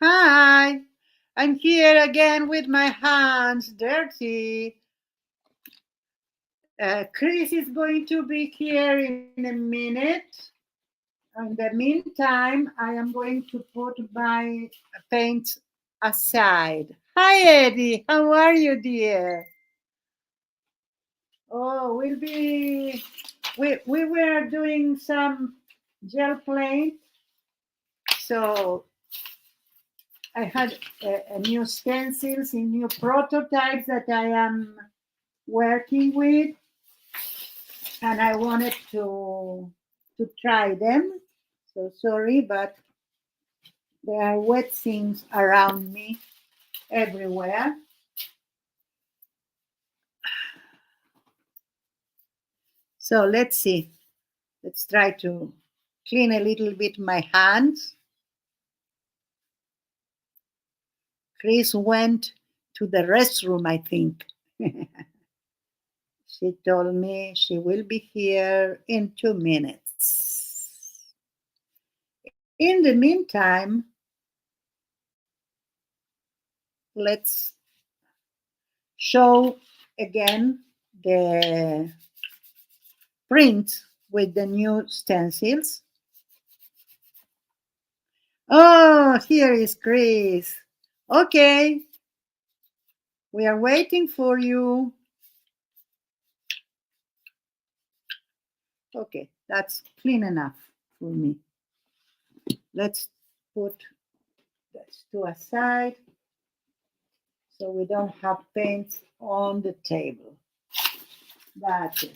Hi, I'm here again with my hands dirty. Chris is going to be here in a minute. In the meantime, I am going to put my paints aside. Hi, Eddie. How are you, dear? Oh, we were doing some gel paint, so I had a new stencils and new prototypes that I am working with, and I wanted to try them. So sorry, but there are wet things around me everywhere. So let's see. Let's try to clean a little bit my hands. Chris went to the restroom, I think. She told me she will be here in 2 minutes. In the meantime, let's show again the print with the new stencils. Oh, here is Chris. Okay, we are waiting for you. Okay, that's clean enough for me. Let's put this to a side so we don't have paint on the table. That's it.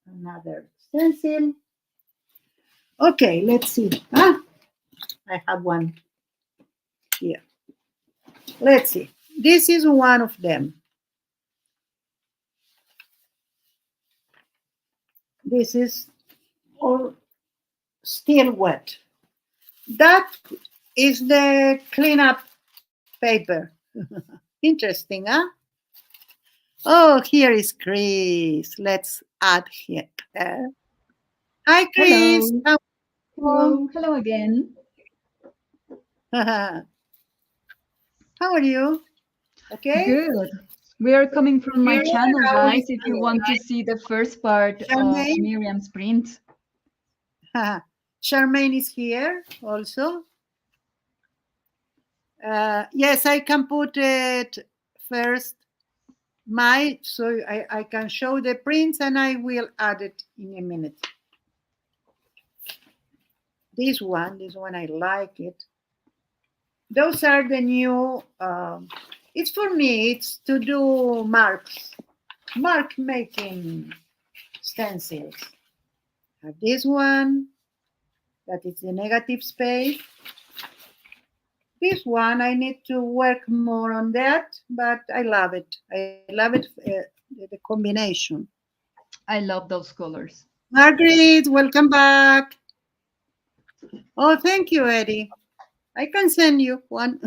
Another stencil. Okay, let's see. I have one here. Let's see. This is one of them. This is all still wet. That is the cleanup paper. Interesting, huh? Oh, here is Chris. Let's add here. Hi, Chris. Hello. How Hello again. How are you? Okay. Good. We are coming from my Here, channel, how is guys, if you want to see the first part of Charmaine? Miriam's print. Charmaine is here also. Yes, I can put it first, so I can show the prints and I will add it in a minute. This one, I like it. Those are the new, it's for me, it's to do mark making stencils. Have this one, that is the negative space. This one, I need to work more on that, but I love it. I love it, the combination. I love those colors. Margaret, welcome back. Oh, thank you, Eddie. I can send you one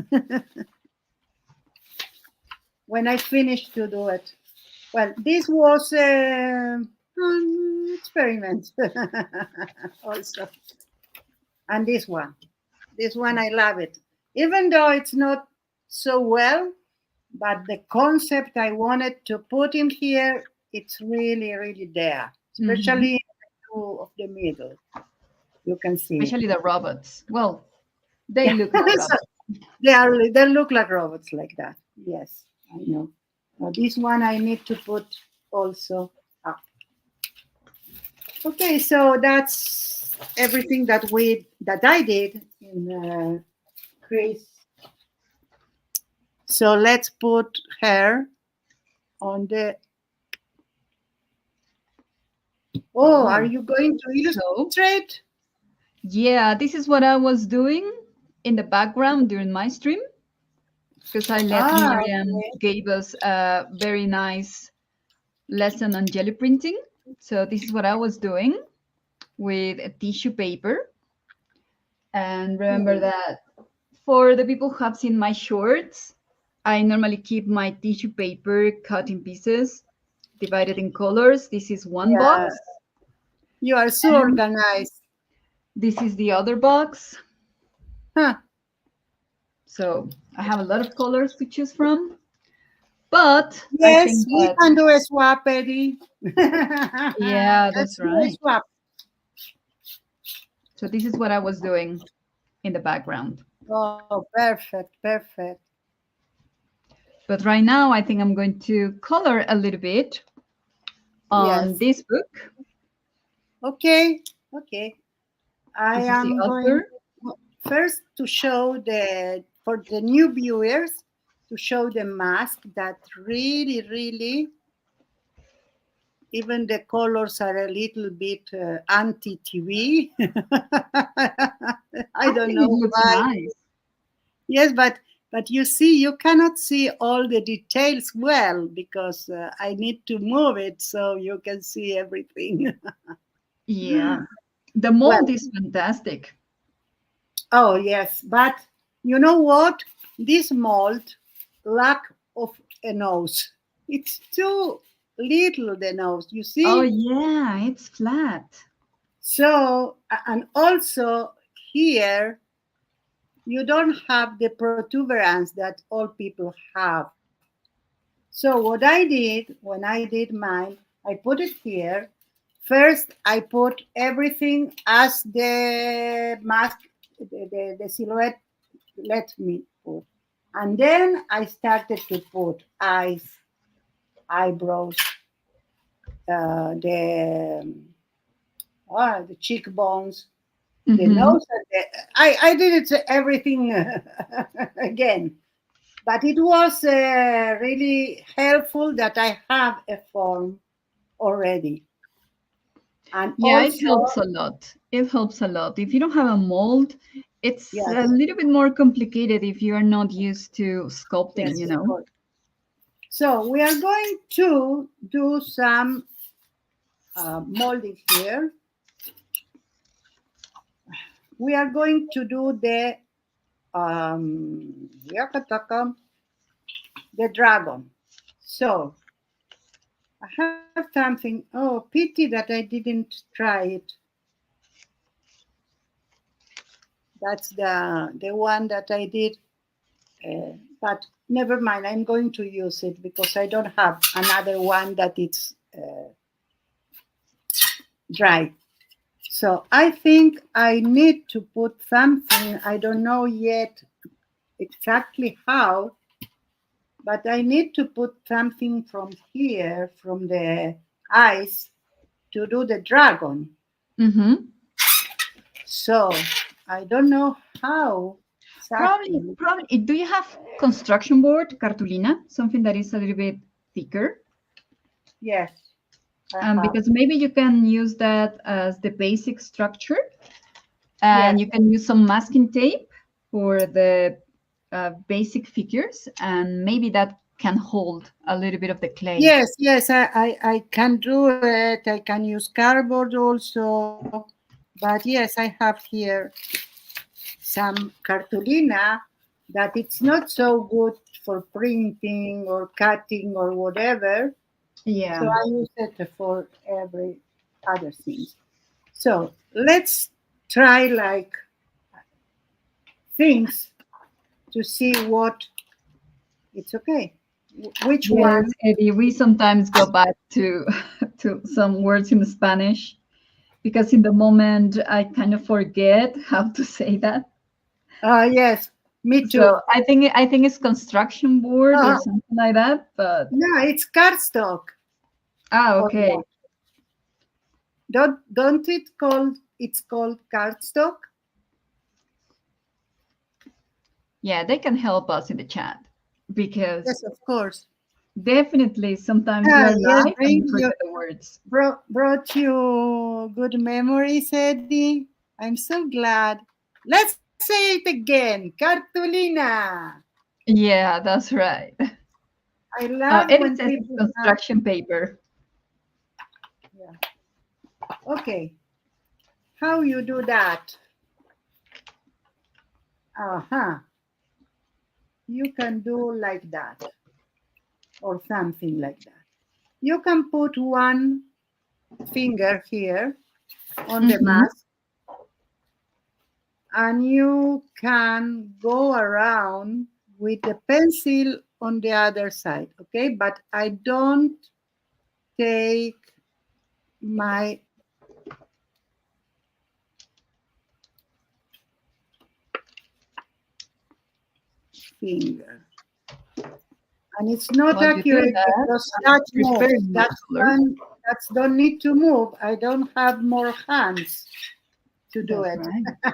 when I finish to do it. Well, this was an experiment also. And this one, I love it. Even though it's not so well, but the concept I wanted to put in here, it's really, really there, especially in the two of the middle. You can see it. Especially the robots. Well, they Yeah. look like So robots. they look like robots like that. Yes, I know. Now this one I need to put also up. Okay, so that's everything that I did in Chris. So let's put her on the. Oh, are Oh, you going to so illustrate? yeah, this is what I was doing in the background during my stream because I let Ah, Miriam okay. gave us a very nice lesson on jelly printing. So this is what I was doing with a tissue paper. And remember Hmm. that for the people who have seen my shorts, I normally keep my tissue paper cut in pieces, divided in colors. This is one Yeah, box, you are so and organized. this is the other box. Huh. So I have a lot of colors to choose from, but I Yes, think we that, can do a swap, Eddie. yeah, Let's that's do a right. swap. So this is what I was doing in the background. Oh, perfect, perfect. But right now, I think I'm going to color a little bit on Yes. this book. Okay, okay. I This is the am going author. first to show for the new viewers, to show the mask that really, really, even the colors are a little bit anti-TV. I I don't think it know looks why. nice. Yes, but you see, you cannot see all the details well because I need to move it so you can see everything. Yeah. The Well, mold is fantastic. oh yes, but you know what? This mold lack of a nose. It's too little the nose. You Oh, see? yeah, it's flat. So and also here you don't have the protuberance that all people have. So what I did when I did mine, I put it here. First, I put everything as the mask, the silhouette let me put. And then I started to put eyes, eyebrows, the cheekbones, the Mm-hmm. nose. And I did it everything again. But it was really helpful that I have a form already. And Yeah, it also, helps a lot. It helps a lot. If you don't have a mold, it's a yes, little bit more complicated if you are not used to sculpting, yes, you of know? course. So we are going to do some molding here. We are going to do yakataka, the dragon. So I have something. Oh, pity that I didn't try it. That's the one that I did. But never mind. I'm going to use it because I don't have another one that it's dry. So I think I need to put something. I don't know yet exactly how, but I need to put something from here, from the eyes, to do the dragon. Mm-hmm. So I don't know how Probably, exactly. probably. Do you have construction board, cartulina, something that is a little bit thicker? Yes, I have. Because maybe you can use that as the basic structure, Yes, and you can use some masking tape for the basic figures, and maybe that can hold a little bit of the clay. yes, yes. I can do it. I can use cardboard also. But yes, I have here some cartulina that it's not so good for printing or cutting or whatever. So Yeah. I use it for every other things. So let's try like things to see what it's okay. Which Yes, one? Eddie, we sometimes go back to to some words in Spanish because in the moment I kind of forget how to say that. Yes, me So too. I think it's construction board or Uh, something like that. But no, it's cardstock. Or okay, what? Don't it called? It's called cardstock. yeah, they can help us in the chat because Yes, of course. definitely sometimes you are Yes, right and we forget the words. brought you good memories, Eddie. I'm so glad. Let's say it again. Cartulina. Yeah, that's right. I love Eddie when says it's people have. construction paper. Yeah. Okay. How you do that? Uh-huh. You can do like that or something like that. You can put one finger here on the Hmm. mask and you can go around with the pencil on the other side, okay? But I don't take my finger. And it's not While you do accurate that, because I'm that moves. preparing my color. That's don't need to move. I don't have more hands to do That's it. right.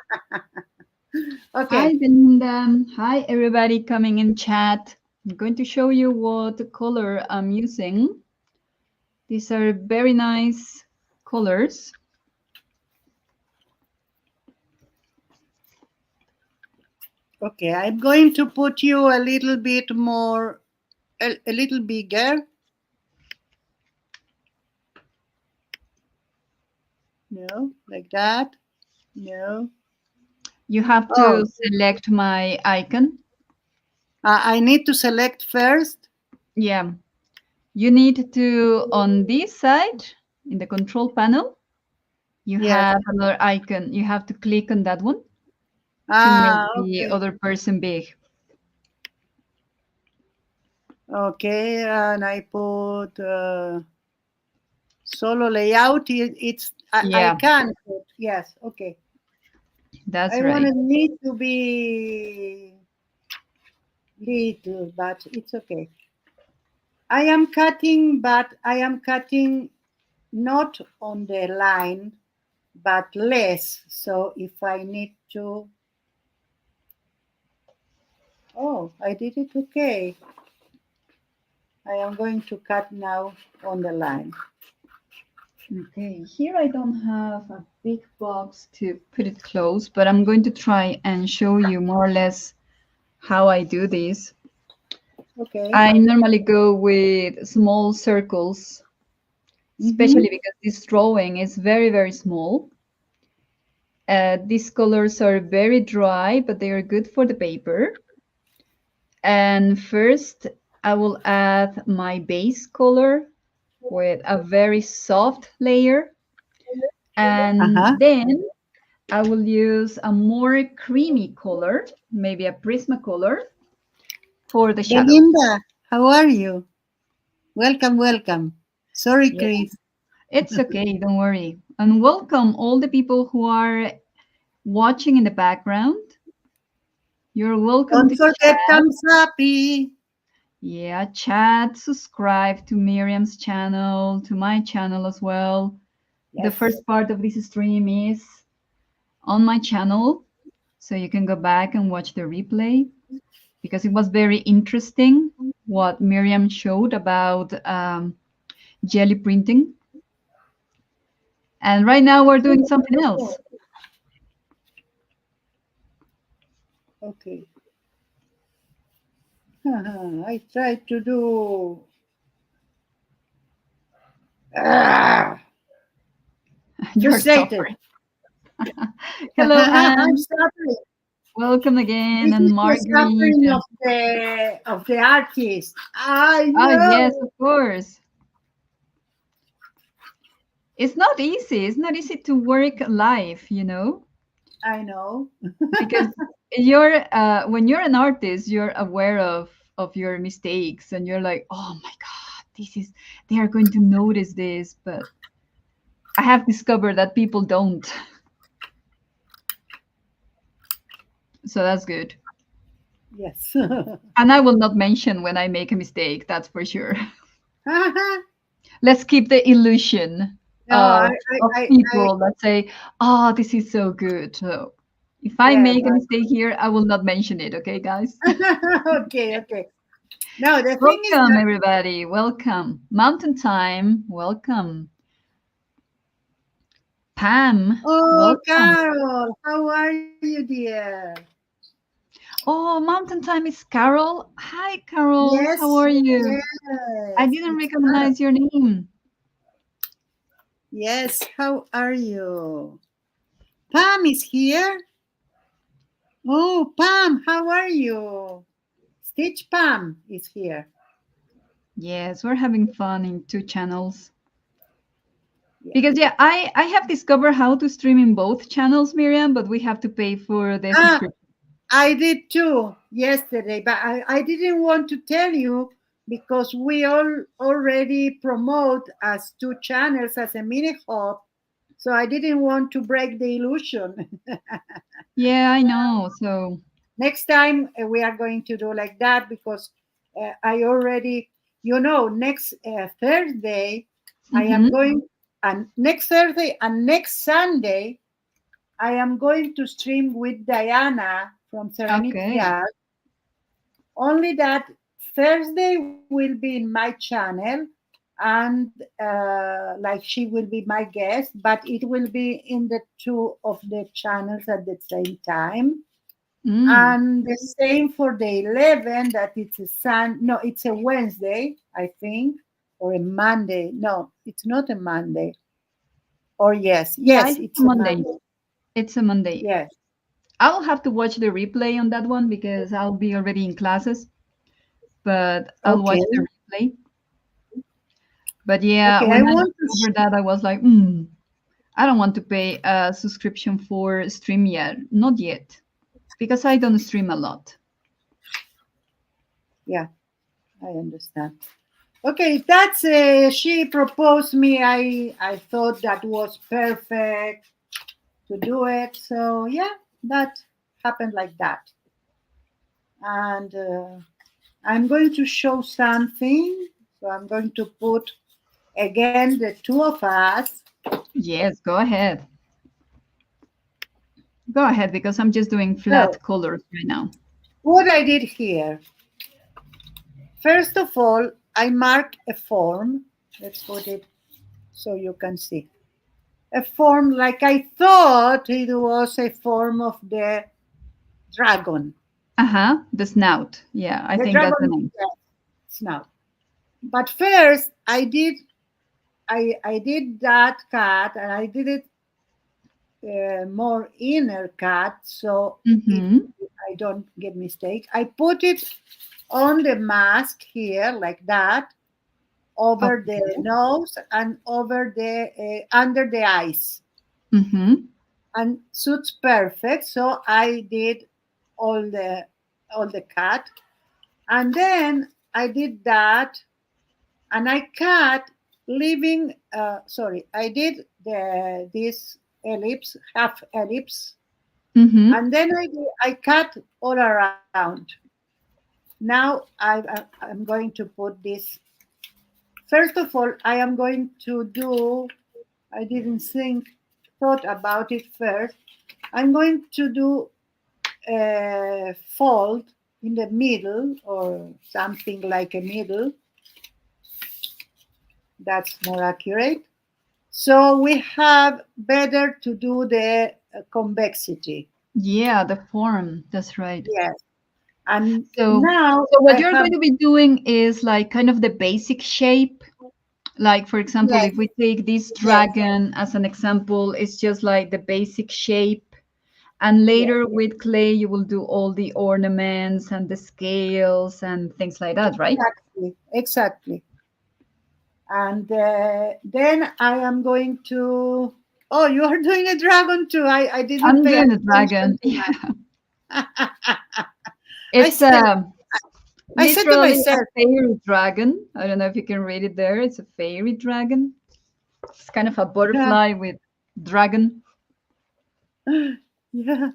Hi, Okay. Belinda. Hi, everybody coming in chat. I'm going to show you what color I'm using. These are very nice colors. Okay, I'm going to put you a little bit more, a little bigger. No, like that. No. You have Oh, to select my icon. I need to select first. Yeah, you need to, on this side, in the control panel, you Yes. have another icon. You have to click on that one to make Ah, the okay. other person big. Okay, and I put solo layout. It's I Yeah, can put, yes. Okay. that's I right. wanted me to be little, but it's okay. I am cutting, but I am cutting not on the line, but less. So if I need to, oh, I did it okay. I am going to cut now on the line. Okay, here I don't have a big box to put it close, but I'm going to try and show you more or less how I do this. Okay. I normally go with small circles, Mm-hmm. especially because this drawing is very, very small. These colors are very dry, but they are good for the paper. And first, I will add my base color with a very soft layer. Uh-huh. And then I will use a more creamy color, maybe a Prismacolor, for the shadows. Belinda, how are you? Welcome, welcome. Sorry, Yeah, Chris. it's okay, don't worry. And welcome all the people who are watching in the background. You're welcome Don't to forget chat. thumbs happy. Yeah, chat, subscribe to Miriam's channel, to my channel as well. The Yes. first part of this stream is on my channel, so you can go back and watch the replay because it was very interesting what Miriam showed about jelly printing. And right now we're doing something else. Okay. I tried to do. Ah, You're frustrated. suffering. Hello, I'm Anne. suffering. Welcome again. This And is the Marguerite. suffering And, of the artist. I oh, yes, know. of course. It's not easy. It's not easy to work live, you know, I know. because you're when you're an artist, you're aware of your mistakes, and you're like, oh my God, this is they are going to notice this, but I have discovered that people don't. So that's good. Yes. And I will not mention when I make a mistake, that's for sure. No, Let's keep the illusion I, of people that say, oh, this is so good. So if I yes. make a mistake here, I will not mention it. Okay, guys? Okay, okay. No, the thing is Welcome, that, everybody. Welcome. Mountain Time. Welcome. Pam. oh, Welcome. Carol, how are you, dear? Oh, Mountain Time is Carol. Hi, Carol. How Yes, are you? I yes, didn't it's Carol. recognize your name. Yes, how are you? Pam is here. Oh, Pam, how are you? Stitch Pam is here. Yes, we're having fun in two channels. Yeah. Because yeah, I have discovered how to stream in both channels, Miriam, but we have to pay for the Ah, subscription. I did too yesterday, but I didn't want to tell you because we all already promote as two channels as a Minihop. So I didn't want to break the illusion. Yeah, I know. So Next time we are going to do like that because I already, next Thursday I am mhm. going, and next Thursday and next Sunday I am going to stream with Diana from Serenity Okay. Art. Only that Thursday will be in my channel, and like she will be my guest, but it will be in the two of the channels at the same time. Mm. And the same for the 11, that it's a no, it's a Wednesday, I think, or a Monday. No, it's not a Monday. Or yes, Yeah, yes, it's a it's a Monday. Monday. It's a Monday. Yes. I'll have to watch the replay on that one because I'll be already in classes, but I'll watch Okay. the replay. But yeah, Okay. when I I want to. discovered that, I was like, I don't want to pay a subscription for stream yet. Not yet, because I don't stream a lot. Yeah, I understand. Okay, that's she proposed me. I thought that was perfect to do it. So yeah, that happened like that. And I'm going to show something. So I'm going to put again the two of us. Yes, go ahead. Go ahead, because I'm just doing So flat colors right now. what I did here, first of all, I marked a form. Let's put it so you can see. A form like I thought it was a form of the dragon. Uh-huh, the snout. Yeah, I The think that's the dragon name. snout. But first I did that cut, and I did it more inner cut, so it Mm-hmm. I don't get mistake. I put it on the mask here like that, over the Okay. nose and over the under the eyes, Mm-hmm. and suits perfect. So I did all the cut, and then I did that, and I cut, leaving. Sorry, I did this ellipse, half ellipse, Mm-hmm. and then I cut all around. Now I'm going to put this. First of all, I am going to do. I didn't thought about it first. I'm going to do a fold in the middle, or something like a middle. That's more accurate. So we have better to do the convexity. Yeah, the form. That's right. Yes. And So, now so what I you're have, going to be doing is like kind of the basic shape. Like, for example, yes, if we take this yes, dragon as an example, it's just like the basic shape. And yes, later with clay, you will do all the ornaments and the scales and things like that, right? exactly, exactly. And then I am going to. Oh, you are doing a dragon too. I didn't I'm pay doing a attention dragon. to that. I It's said, I said to literally a myself, fairy dragon. I don't know if you can read it there. It's a fairy dragon. It's kind of a yeah, butterfly with dragon. yeah.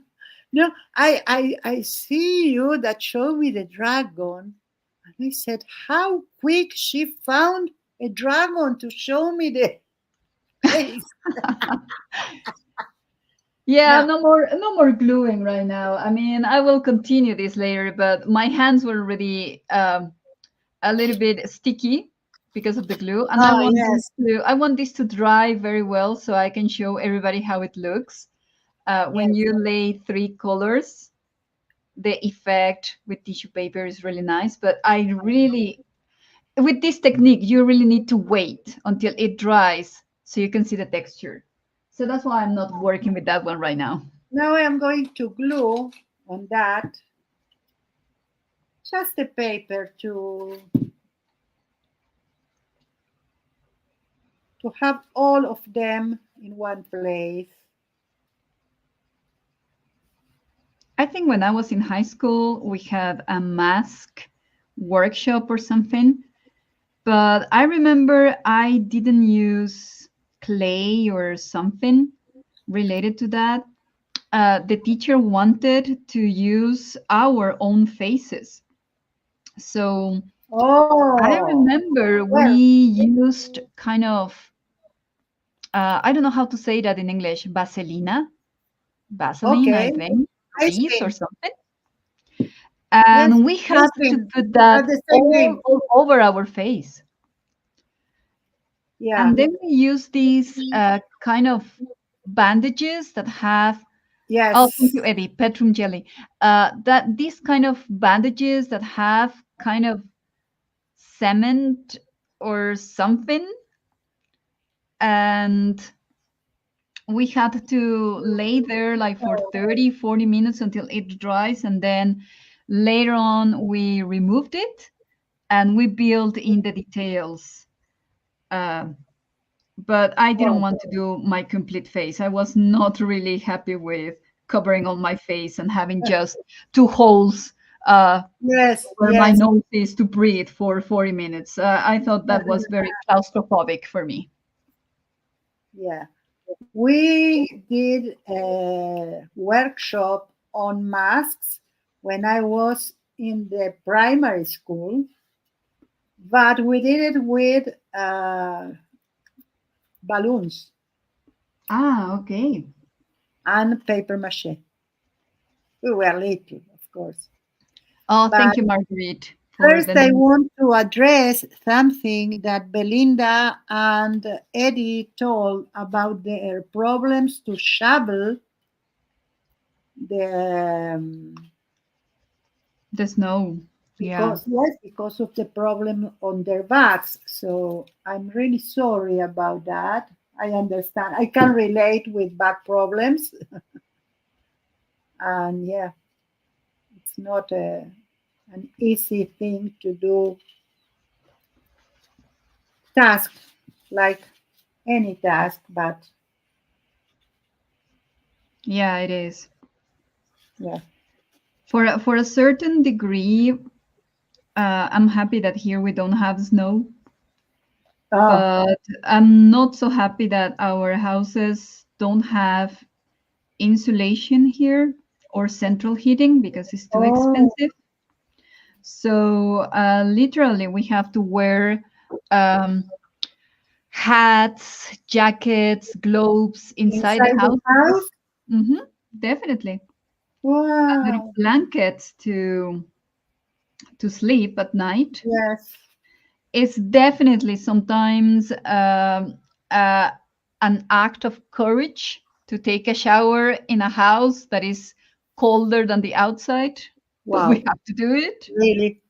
No, I see you that showed me the dragon, and I said, how quick she found a dragon to show me the face. Yeah, Now, no more gluing right now. I mean, I will continue this later, but my hands were already a little bit sticky because of the glue, and oh yes, I want this to dry very well so I can show everybody how it looks. When yes, you lay three colors, the effect with tissue paper is really nice. But I really, with this technique, you really need to wait until it dries so you can see the texture. So that's why I'm not working with that one right now. now I am going to glue on that just the paper to to have all of them in one place. I think when I was in high school, we had a mask workshop or something. But I remember I didn't use clay or something related to that. The teacher wanted to use our own faces. So I Oh, remember we well, used kind of, I don't know how to say that in English, Vaseline, I okay. think, Ice grease or cream. something. Yes, And we had ice to cream. put Are that the same name. all over our face. Yeah. And then we use these kind of bandages that have, oh, thank Yes. you, Eddie, Petrum jelly. That these kind of bandages that have kind of cement or something, and we had to lay there like for 30, 40 minutes until it dries, and then later on we removed it and we built in the details. Uh, but I didn't Oh, want to do my complete face. I was not really happy with covering all my face and having just two holes yes, where my yes. nose is to breathe for 40 minutes. I thought that was very claustrophobic for me. Yeah. We did a workshop on masks when I was in the primary school, but we did it with balloons Ah, okay. and paper mache. We were little, of course. Oh, thank But you, Marguerite, for first, the I link. want to address something that Belinda and Eddie told about their problems to shovel the The snow. Yeah. because of the problem on their backs. So I'm really sorry about that. I understand. I can relate with back problems, and yeah, it's not an easy thing to do task like any task, but Yeah, it is. yeah. For a certain degree, I'm happy that here we don't have snow, Oh, but I'm not so happy that our houses don't have insulation here or central heating because it's too oh, expensive. So literally, we have to wear um, hats, jackets, gloves inside the inside the houses. house? Hmm. Definitely. And there are Wow. blankets to sleep at night. Yes. It's definitely sometimes uh, an act of courage to take a shower in a house that is colder than the outside, but we Wow. have to do it. Really?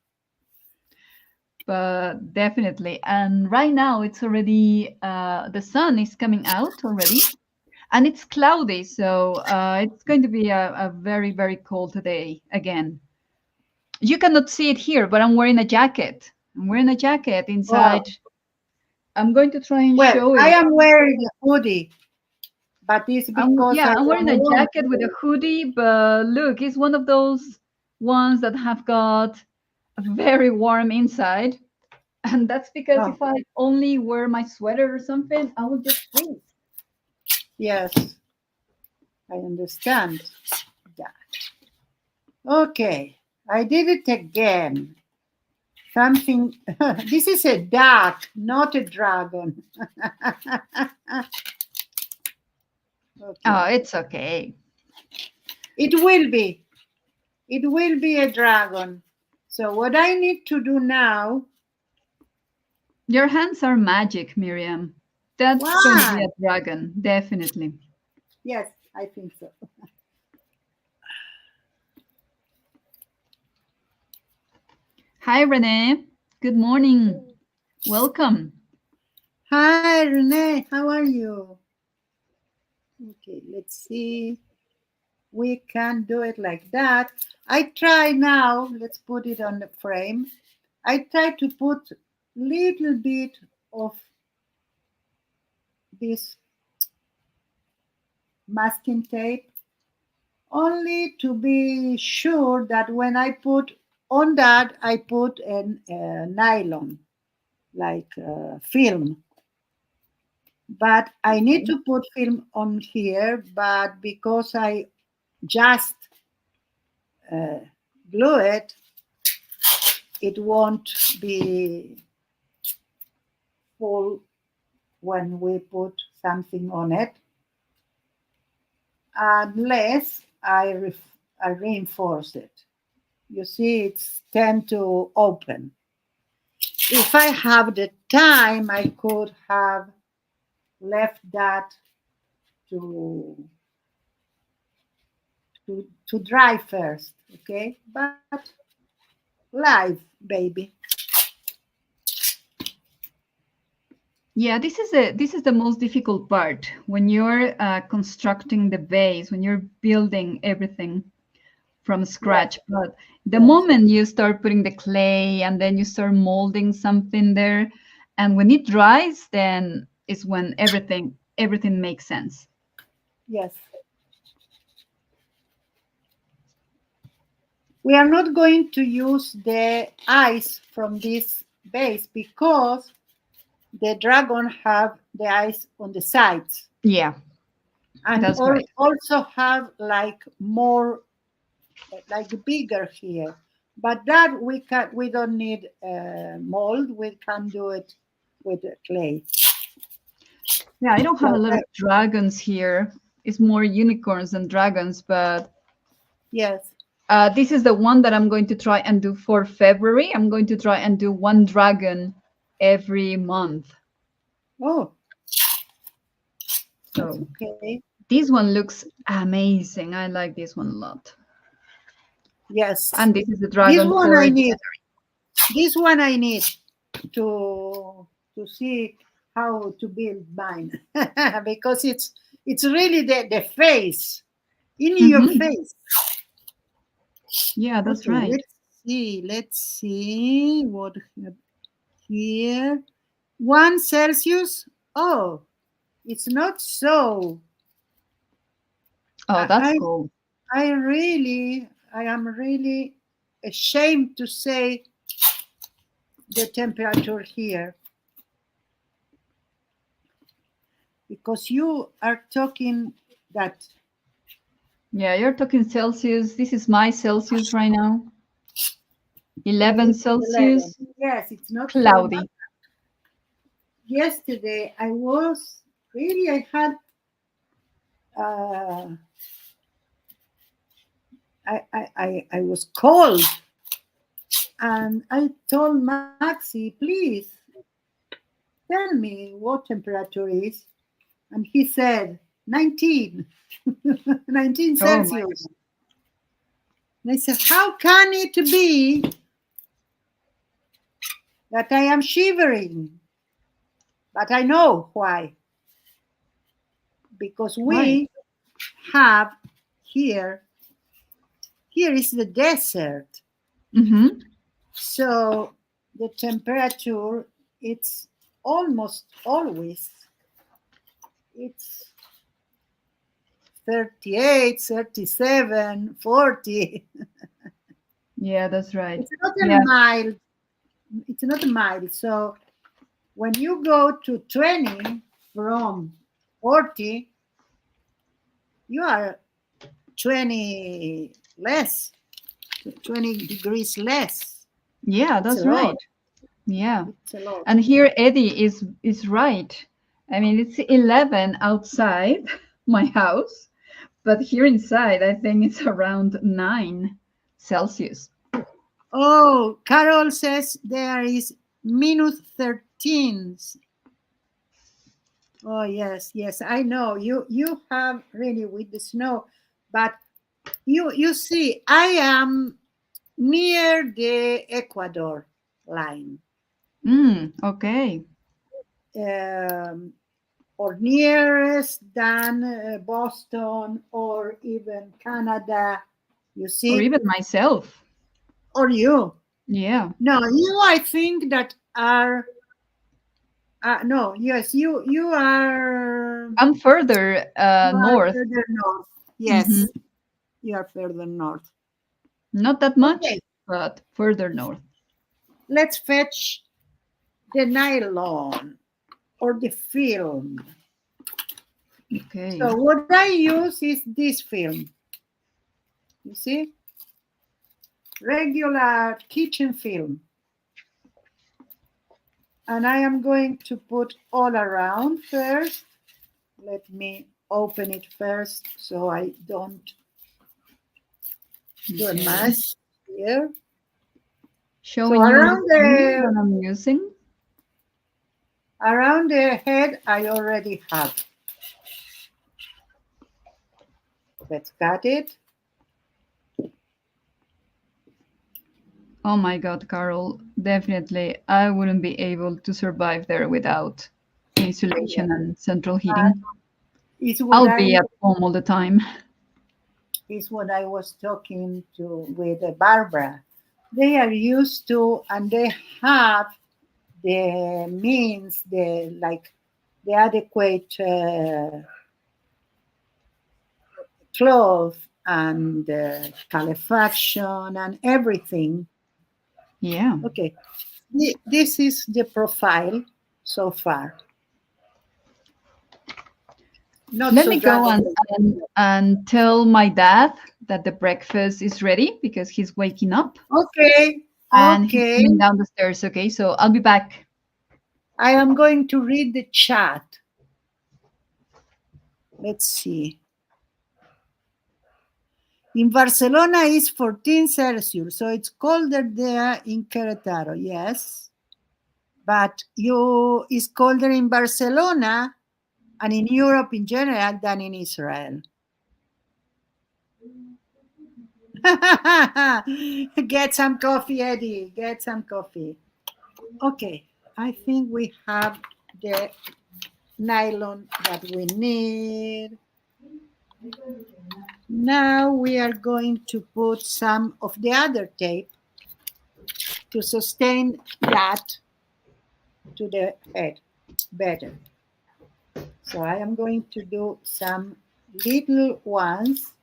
But definitely. And right now it's already, the sun is coming out already and it's cloudy. So it's going to be a very, very cold day again. You cannot see it here, but I'm wearing a jacket. I'm wearing a jacket Wow. inside. I'm going to try and Well, show I it. am wearing a hoodie, but it's because Yeah, I I'm wearing don't a want jacket with a to. hoodie, but look, it's one of those ones that have got a very warm inside. And that's because Oh, if I only wear my sweater or something, I will just freeze. yes, I understand that. Okay, I did it again. Something. This is a duck, not a dragon. Oh, Okay, it's okay. it will be. It will be a dragon. So what I need to do now? Your hands are magic, Miriam. That's going to be Why? a dragon, definitely. Yes, I think so. Hi, Renee. Good morning. Welcome. Hi, Renee. How are you? Okay, let's see. We can do it like that. I try now. Let's put it on the frame. I try to put little bit of this masking tape only to be sure that when I put on that, I put a nylon, like film. But I need Okay. to put film on here, but because I just uh, glue it, it won't be full when we put something on it, unless I reinforce it. You see, it's tend to open. If I have the time, I could have left that to to dry first, okay? But live, baby. Yeah, this is the most difficult part when you're constructing the base, when you're building everything from Yes, scratch. But the yes, moment you start putting the clay and then you start molding something there, and when it dries, then is when everything makes sense. yes. We are not going to use the eyes from this base because the dragon have the eyes on the sides Yeah, and that's right. also have like more like bigger here, but that we don't need mold, we can do it with the clay. Yeah, I don't have a So lot of dragons here. It's more unicorns than dragons, but yes. this is the one that I'm going to try and do for February. I'm going to try and do one dragon every month. Oh, that's So okay. this one looks amazing. I like this one a lot. Yes, And this is the this dragon one for I need, January. this one I need to see how to build mine because it's really the face in your Hmm. face. Yeah, that's Okay, right. let's see what here. 1 Celsius. Oh, it's not so. Oh, I that's I, cool. I am really ashamed to say the temperature here because you are talking that Yeah, you're talking Celsius. This is my Celsius right now. this 11 is 11. Celsius, Yes, it's not so much. cloudy. Yesterday I was really I had uh, I was cold and I told Maxi, please tell me what temperature is, and he said 19, 19 Oh my Celsius. And I said, how can it be that I am shivering? But I know why. Because Why? we have here, here is the desert. Mm-hmm. So the temperature, it's almost always, it's 38, 37, 40. Yeah, that's right. It's not a Yeah. mild, it's not mild. So when you go to 20 from 40, you are 20 less, 20 degrees less. Yeah, It's a that's lot. right. Yeah. It's a lot. And here Eddie is right. I mean, it's 11 outside my house, but here inside I think it's around 9 Celsius. Oh, Carol says there is minus 13. Oh yes, yes, I know. You have really with the snow, but you see, I am near the Ecuador line, Okay. um, or nearest than Boston or even Canada. You Or see, even myself. or you. Yeah. No, you. I think that are No, yes, you are I'm further north. further north. Hmm. Yes, you are further north. Not that much, Okay, but further north. let's fetch the nylon or the film. Okay. So what I use is this film. You see, regular kitchen film, and I am going to put all around first. Let me open it first so I don't do a Okay. mess here. So Showing you the film that I'm using. around the head, I already have. Let's cut it. Oh my God, Carol. Definitely, I wouldn't be able to survive there without Yeah. insulation and central Uh, heating. is what I'll I be at home all the time. is what I was talking to with Barbara. They are used to, and they have the means, the like the adequate clothes and calefacción and everything. Yeah. Okay, this is the profile so far. Not Let so me go dramatic. and tell my dad that the breakfast is ready because he's waking up Okay, and he's okay. coming down the stairs. Okay, so I'll be back. I am going to read the chat. Let's see. In Barcelona is 14 Celsius, so it's colder there in Querétaro, yes. But it's colder in Barcelona and in Europe in general than in Israel. Get some coffee, Eddie. Get some coffee. Okay, I think we have the nylon that we need. Now we are going to put some of the other tape to sustain that to the head better. So I am going to do some little ones.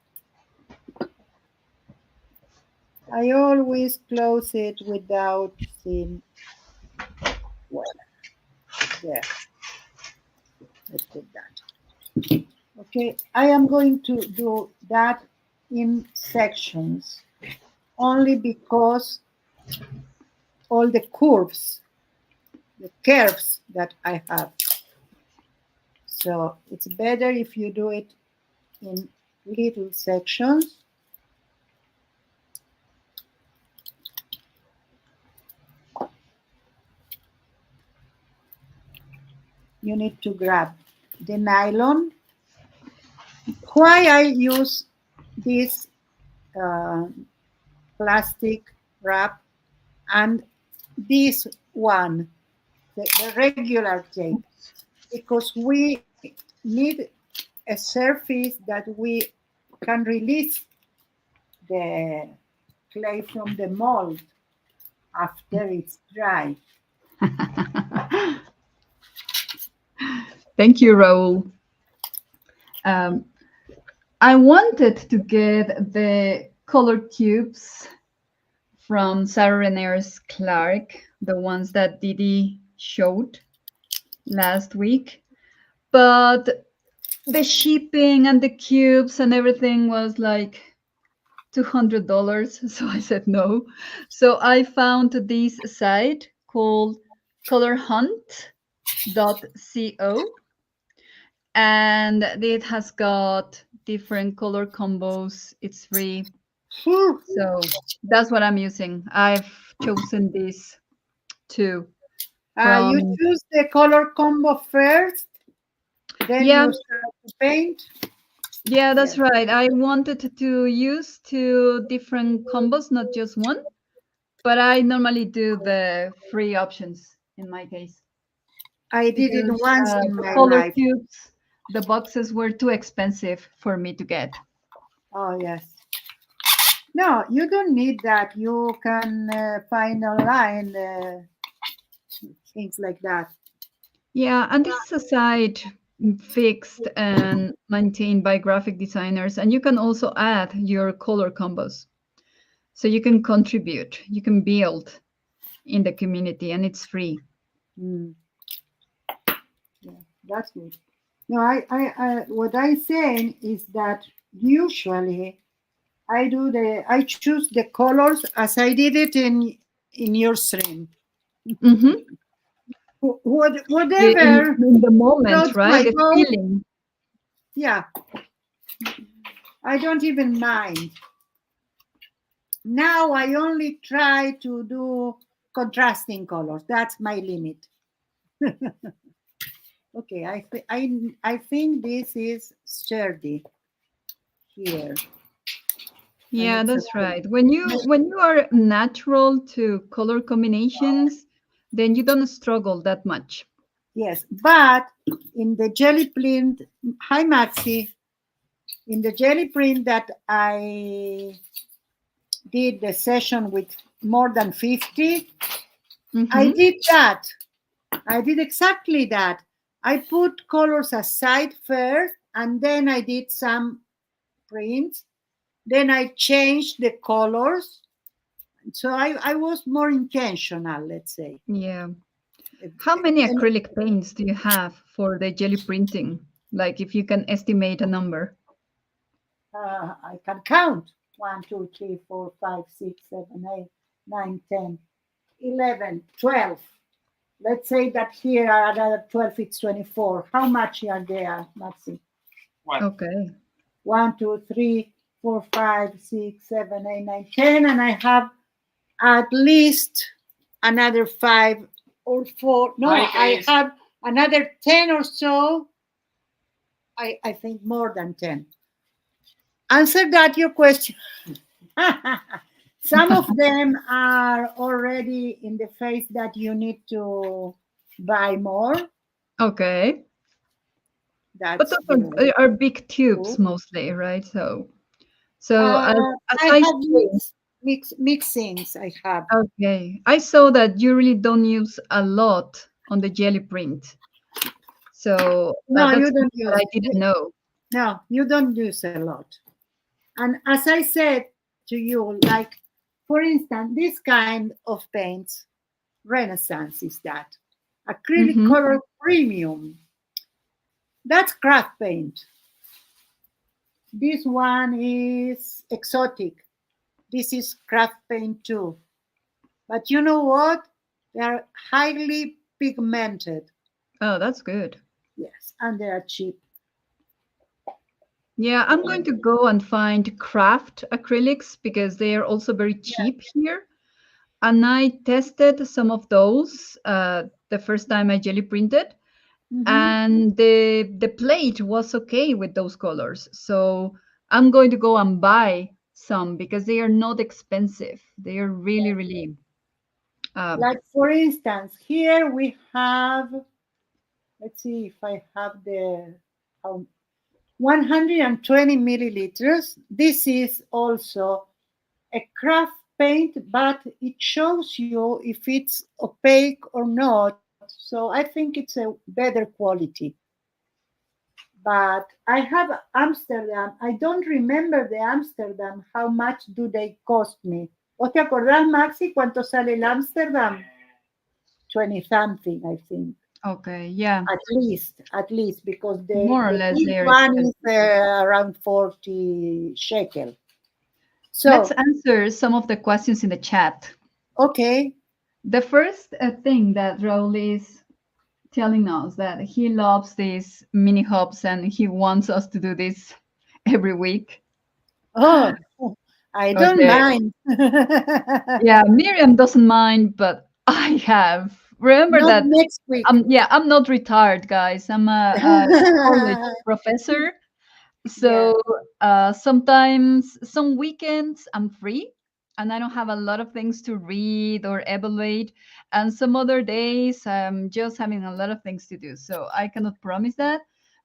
I always close it without seeing. Well, there. Let's put that. Okay, I am going to do that in sections only because all the curves that I have. So it's better if you do it in little sections. You need to grab the nylon. Why I use this uh, plastic wrap and this one, the regular tape, because we need a surface that we can release the clay from the mold after it's dry. Thank you, Raul. Um, I wanted to get the color cubes from Sarah Renaers Clark, the ones that Didi showed last week, but the shipping and the cubes and everything was like $200. So I said no. So I found this site called colorhunt.co, and it has got different color combos. It's free. So that's what I'm using. I've chosen this too You from, choose the color combo first, then yeah, you start to paint. yeah, that's Yes, right. I wanted to use two different combos, not just one, but I normally do the free options in my case I did it because once in the my color life. cubes, the boxes were too expensive for me to get. Oh, yes. No, you don't need that. You can find online things like that. Yeah, and this is a site fixed and maintained by graphic designers, and you can also add your color combos. So you can contribute, you can build in the community, and it's free. Mm, yeah, that's good. No, what I'm saying is that usually I choose the colors as I did it in your stream. Hmm. Whatever In the moment, floats right? my The boat, feeling. yeah, I don't even mind. Now I only try to do contrasting colors. That's my limit. Okay, I think this is sturdy here, and Yeah, it's that's okay. right. When you are natural to color combinations, then you don't struggle that much. Yes, but in the jelly print, hi Maxi, in the jelly print that I did the session with more than 50, I Hmm. did that. I did exactly that. I put colors aside first, and then I did some prints. Then I changed the colors. So I was more intentional, let's say. Yeah. How many And acrylic paints do you have for the jelly printing? Like if you can estimate a number. I can count 1, 2, 3, 4, 5, 6, 7, 8, 9, 10, 11, 12. Let's say that here are another 12, it's 24. How much are there, Maxi? Okay. 1, 2, 3, 4, 5, 6, 7, 8, 9, 10. And I have at least another 5 or 4. No, I have another 10 or so. I think more than 10. Answer that your question. Some of them are already in the phase that you need to buy more. Okay. But That's those are big true. tubes mostly, right? So as I I have saw, mixings. I have. okay, I saw that you really don't use a lot on the jelly print. So No, that's you something don't that use. I didn't know. No, you don't use a lot. And as I said to you, like for instance, this kind of paints, Renaissance is that acrylic Hmm. color premium. That's craft paint. This one is exotic. This is craft paint too. But you know what? They are highly pigmented. Oh, that's good. Yes, and they are cheap. Yeah, I'm going to go and find craft acrylics because they are also very Yeah. cheap here. And I tested some of those the first time I jelly printed, Hmm. and the plate was okay with those colors. So I'm going to go and buy some because they are not expensive. They are really, really. Um, Like for instance, here we have, let's see if I have the how 120 milliliters. This is also a craft paint, but it shows you if it's opaque or not. So I think it's a better quality. But I have Amsterdam. I don't remember the Amsterdam. How much do they cost me? ¿O te acordás, Maxi, cuánto sale el Amsterdam? 20 something, I think. okay, yeah, At least, because more or the less big they are one is expensive. around 40 shekel. Let's So, answer some of the questions in the chat. okay. The first thing that Raul is telling us that he loves these mini hops and he wants us to do this every week. Oh, I don't Okay. mind. Yeah, Miriam doesn't mind, but I have. Remember Not that next week. I'm not retired, guys. I'm a college professor. Yeah. So sometimes, some weekends, I'm free and I don't have a lot of things to read or evaluate. And some other days, I'm just having a lot of things to do. So I cannot promise that.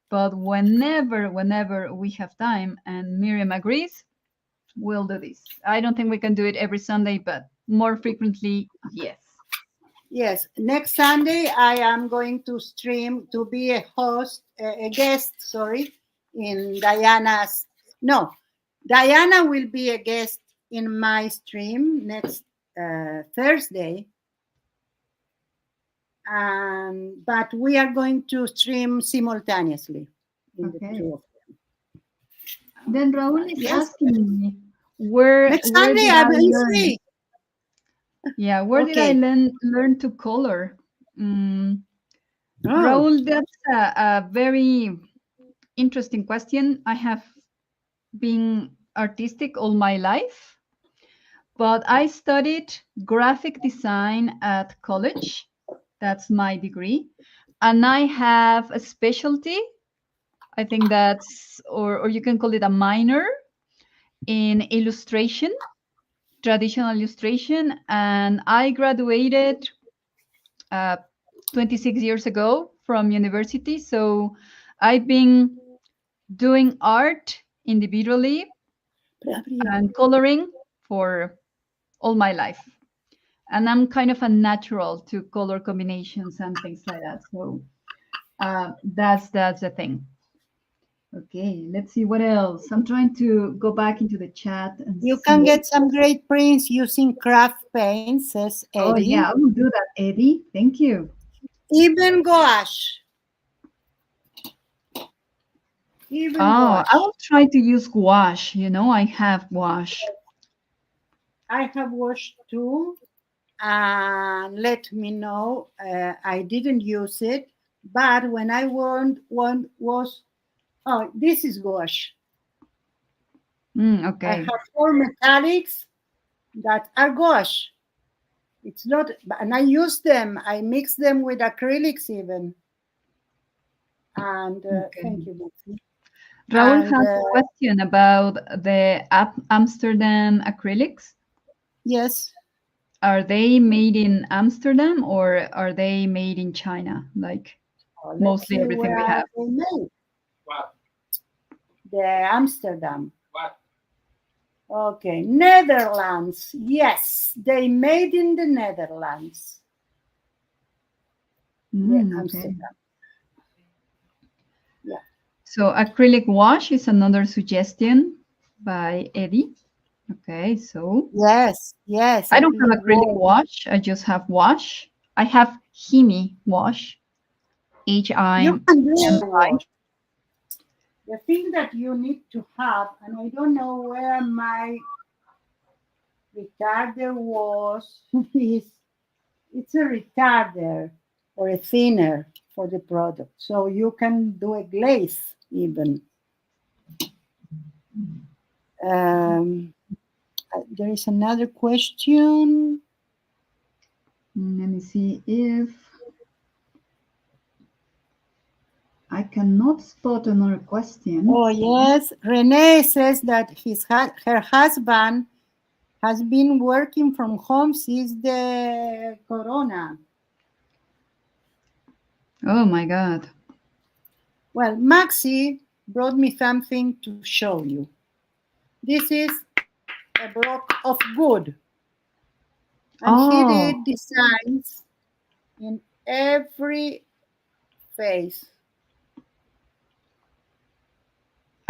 But whenever we have time and Miriam agrees, we'll do this. I don't think we can do it every Sunday, but more frequently, yes. Yes, next Sunday I am going to stream to be a host, a guest, sorry, in Diana's. No, Diana will be a guest in my stream next Thursday. But we are going to stream simultaneously in the Okay. two of them. Then Raul is Yes. asking me, where Next where Sunday did I I will be learn? free. Yeah, where did I Okay. learn to color? Mm, Oh, Raul, that's a very interesting question. I have been artistic all my life, but I studied graphic design at college. That's my degree. And I have a specialty. I think that's, or you can call it a minor in illustration, traditional illustration. And I graduated uh, 26 years ago from university. So I've been doing art individually and coloring for all my life. And I'm kind of a natural to color combinations and things like that. So that's the thing. Okay, let's see what else. I'm trying to go back into the chat and you see. can get some great prints using craft paints, says Oh Eddie. yeah, I will do that, Eddie. Thank you. Even gouache. Even Oh, I gouache. will try to use gouache. I have gouache. I have washed too. And let me know. I didn't use it, but when I want one was, oh, this is gouache. I Okay. have 4 metallics that are gouache. It's not, and I use them. I mix them with acrylics even. And Okay. thank you, Maxi. Raul And has a question about the Amsterdam acrylics. yes, Are they made in Amsterdam or are they made in China? Like let's mostly see everything where we are have. they made. What? The Amsterdam. What? Okay, Netherlands. Yes, they made in the Netherlands. Yeah, Okay. Amsterdam. Yeah. So acrylic wash is another suggestion by Eddie. Okay, so Yes, yes. I don't have acrylic Wash. wash. I just have wash. I have Himi wash. You can do the HIMI. wash. The thing that you need to have, and I don't know where my retarder was, is it's a retarder or a thinner for the product. So you can do a glaze even. There is another question. Let me see if I cannot spot another question. Oh yes, Renee says that her husband has been working from home since the corona. Oh my God. Well, Maxi brought me something to show you. This is a block of wood. And he did designs in every face.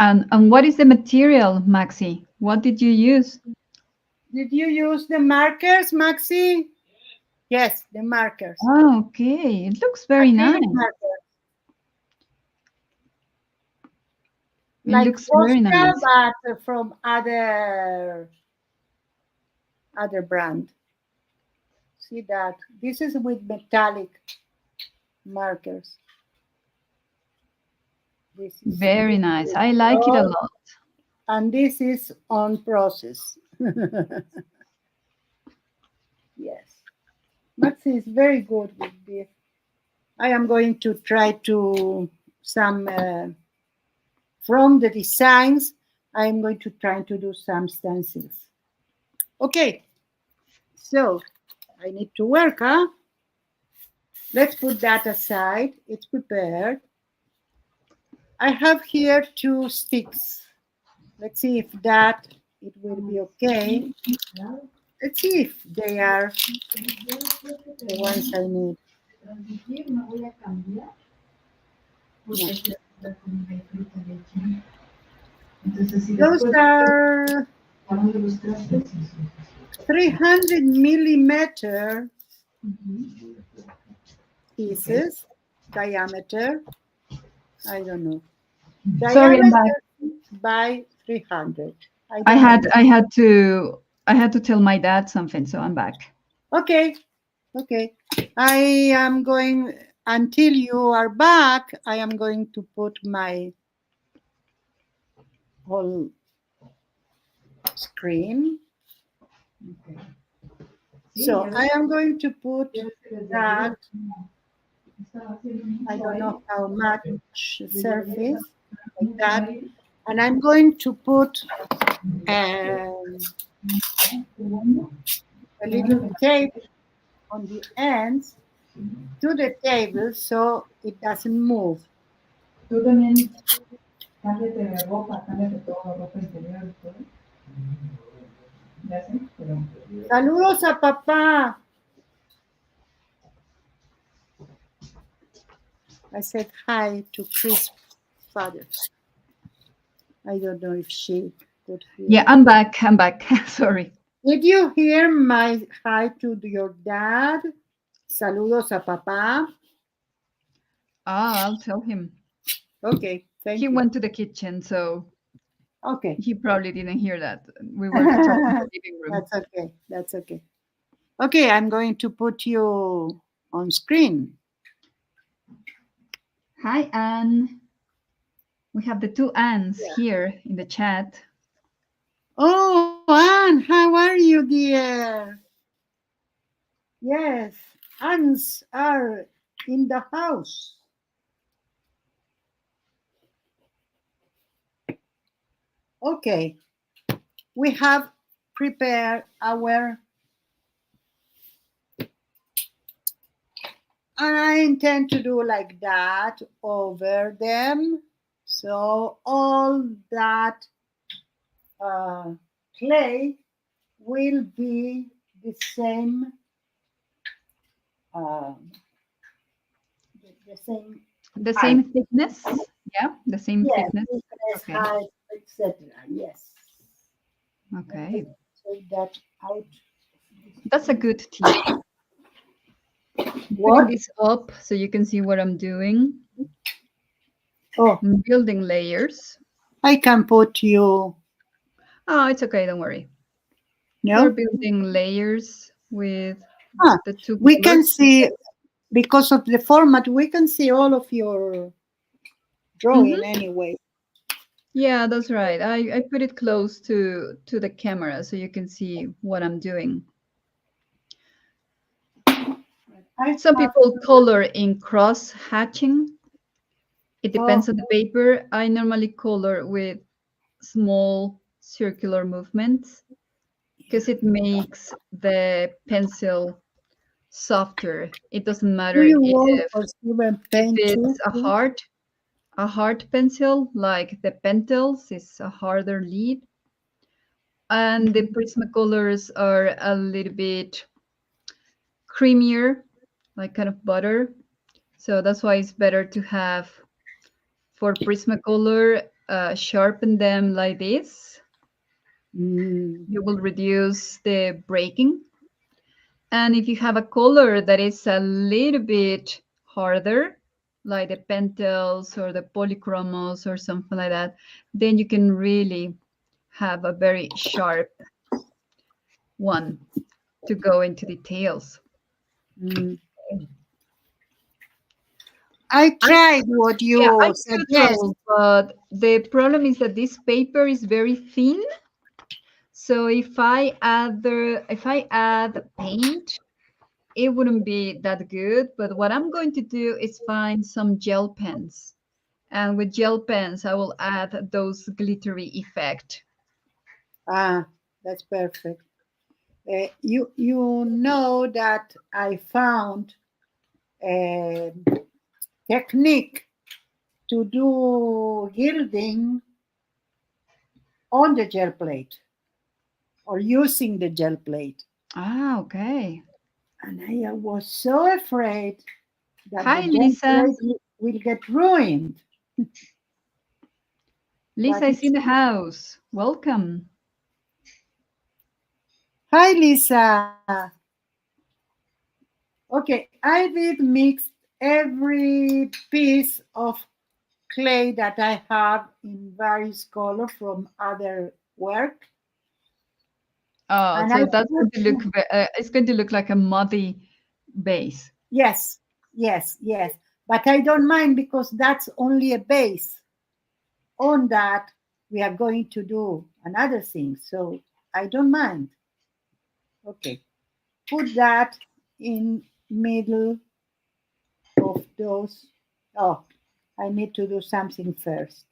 And what is the material, Maxi? What did you use? Did you use the markers, Maxi? Yes, the markers. Oh, okay. It looks very nice. Markers. It Like looks very nice. but from other brand. See that? This is with metallic markers. This is Very nice. I like it a lot. And this is on process. Yes. Maxi is very good with this. I am going to try to some from the designs. I am going to try to do some stencils. Okay. So I need to work, huh? Let's put that aside. It's prepared. I have here 2 sticks. Let's see if it will be okay. Let's see if they are The ones I need. Those are 300 millimeter pieces, diameter. I don't know. Sorry, I'm back. Diameter by 300. I had to tell my dad something, so I'm back. Okay. I am going, until you are back, I am going to put my whole screen. So I am going to put that, I don't know how much surface, like that. And I'm going to put a little tape on the ends to the table so it doesn't move. Tú también cámbiate de ropa, cámbiate todo, ropa interior y todo. Ya sé, pero... Saludos a papá. I said hi to Chris' father. I don't know if she could hear. Yeah, I'm back. Sorry. Did you hear my hi to your dad? Saludos a papá. I'll tell him. Okay, thank you. He went to the kitchen, so okay. He probably didn't hear that. We were talking in the living room. That's okay. Okay, I'm going to put you on screen. Hi, Anne. We have the two Annes here in the chat. Oh, Anne, how are you, dear? Yes, Annes are in the house. Okay, we have prepared our, and I intend to do like that over them. So all that clay will be the same, the same thickness. Yeah, the same thickness. Okay. Height, etc. Yes. Okay. Take that out. That's a good tip. Putting this up so you can see what I'm doing. Oh, I'm building layers. I can put you. Oh, it's okay. Don't worry. No, we're building layers with the two. We can see, because of the format, we can see all of your drawing anyway. Yeah, that's right. I put it close to the camera so you can see what I'm doing. Some people color in cross hatching. It depends on the paper. I normally color with small circular movements because it makes the pencil softer. It doesn't matter if it's a hard pencil, like the Pentels is a harder lead. And the Prismacolors are a little bit creamier, like kind of butter. So that's why it's better to have, for Prismacolor, sharpen them like this. You will reduce the breaking. And if you have a color that is a little bit harder, like the Pentels or the Polychromos or something like that, then you can really have a very sharp one to go into details. I tried what you suggested, but the problem is that this paper is very thin. So if I add paint, it wouldn't be that good. But what I'm going to do is find some gel pens. And with gel pens, I will add those glittery effect. That's perfect. You know that I found a technique to do gilding on the gel plate or using the gel plate. Okay. And I was so afraid that the Hi, Lisa. template will get ruined. Lisa But is in it's the house. Welcome. Hi, Lisa. Okay, I did mix every piece of clay that I have in various colors from other work, Oh, and I so that's put going to look, it's going to look like a muddy base. yes, yes, yes. But I don't mind because that's only a base. On that, we are going to do another thing, so I don't mind. Okay, put that in middle of those. Oh, I need to do something first.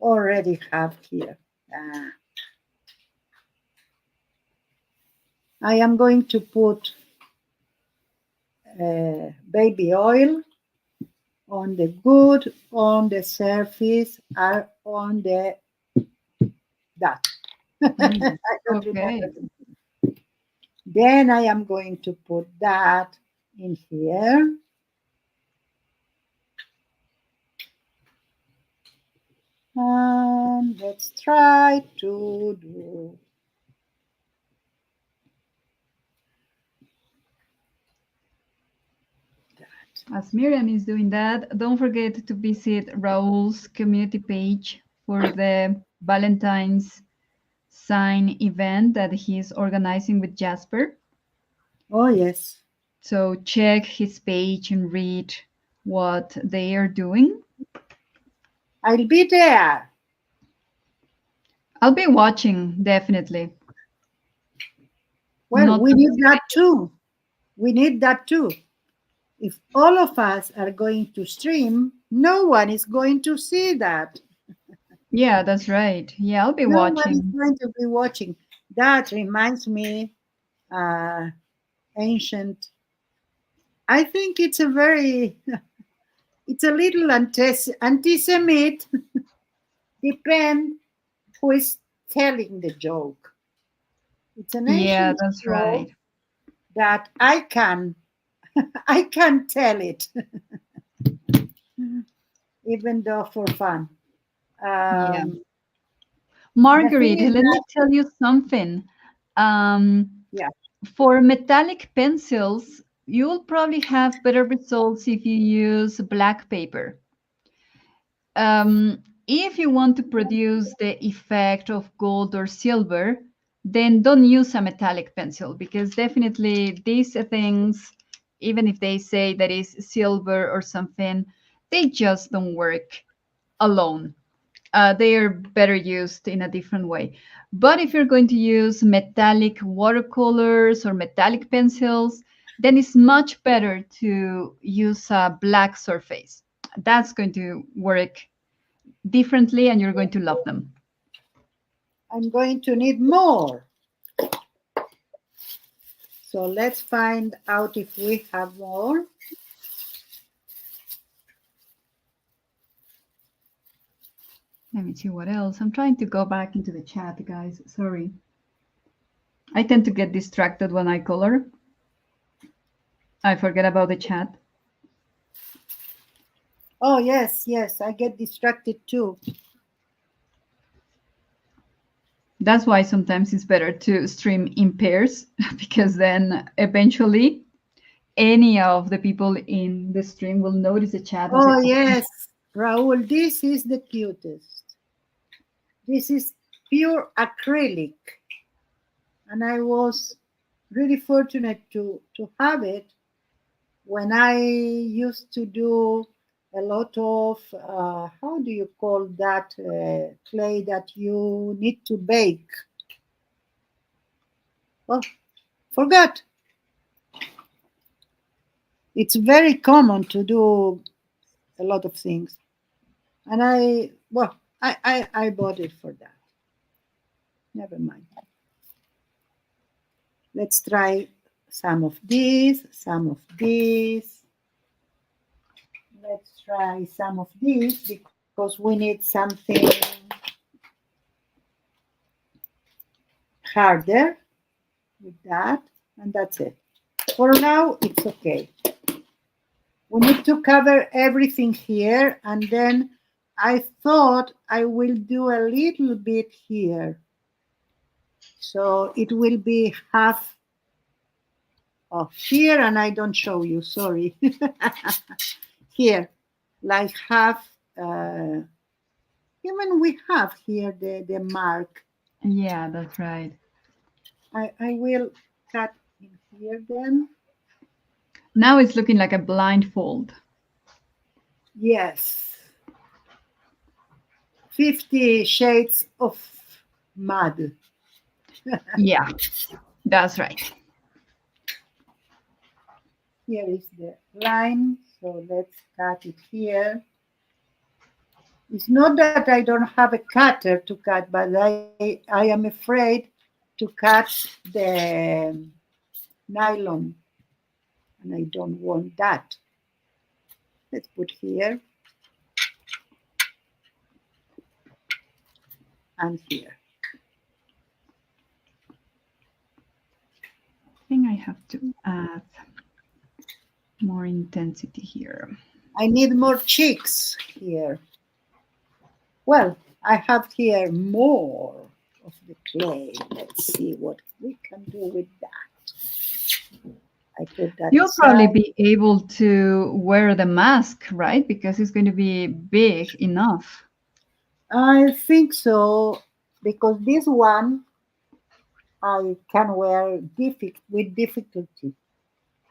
Already have here. Ah, I am going to put baby oil on the good, on the surface, or on the that. Mm, I don't okay. remember. Then I am going to put that in here. And let's try to do that. As Miriam is doing that, don't forget to visit Raul's community page for the Valentine's sign event that he's organizing with Jasper. Oh, yes. So check his page and read what they are doing. I'll be there. I'll be watching, definitely. Well, Not we need that participating. too. We need that too. If all of us are going to stream, no one is going to see that. Yeah, that's right. Yeah, I'll be No one is watching. going to be watching. That reminds me, uh, ancient. I think it's a very, it's a little anti-Semite. Depend who is telling the joke. It's an Yeah, ancient that's joke right. that I can tell it, even though for fun. Yeah. Um, the thing Marguerite, is let me that, tell you something. Um, yeah, for metallic pencils, you'll probably have better results if you use black paper. If you want to produce the effect of gold or silver, then don't use a metallic pencil because definitely these things, even if they say that is silver or something, they just don't work alone. They are better used in a different way. But if you're going to use metallic watercolors or metallic pencils, then it's much better to use a black surface. That's going to work differently and you're going to love them. I'm going to need more. So let's find out if we have more. Let me see what else. I'm trying to go back into the chat, guys. Sorry. I tend to get distracted when I color. I forget about the chat. Oh, yes, yes, I get distracted too. That's why sometimes it's better to stream in pairs because then eventually any of the people in the stream will notice the chat and say, Oh, okay, yes, Raul, this is the cutest. This is pure acrylic. And I was really fortunate to have it when I used to do a lot of, how do you call that clay that you need to bake? Oh, forgot. It's very common to do a lot of things. And I bought it for that. Never mind. Let's try some of these, some of these. Let's try some of these because we need something harder with that, and that's it. For now, it's okay. We need to cover everything here, and then I thought I will do a little bit here. So it will be half of here, and I don't show you, sorry. Here, like half, even we have here the mark. Yeah, that's right. I will cut in here then. Now it's looking like a blindfold. Yes. 50 shades of mud. Yeah, that's right. Here is the line, so let's cut it here. It's not that I don't have a cutter to cut, but I am afraid to cut the nylon, and I don't want that. Let's put here and here. I think I have to add more intensity here. I need more cheeks here. Well, I have here more of the clay. Let's see what we can do with that. I put that You'll probably aside. be able to wear the mask, right? Because it's going to be big enough. I think so, because this one I can wear with difficulty,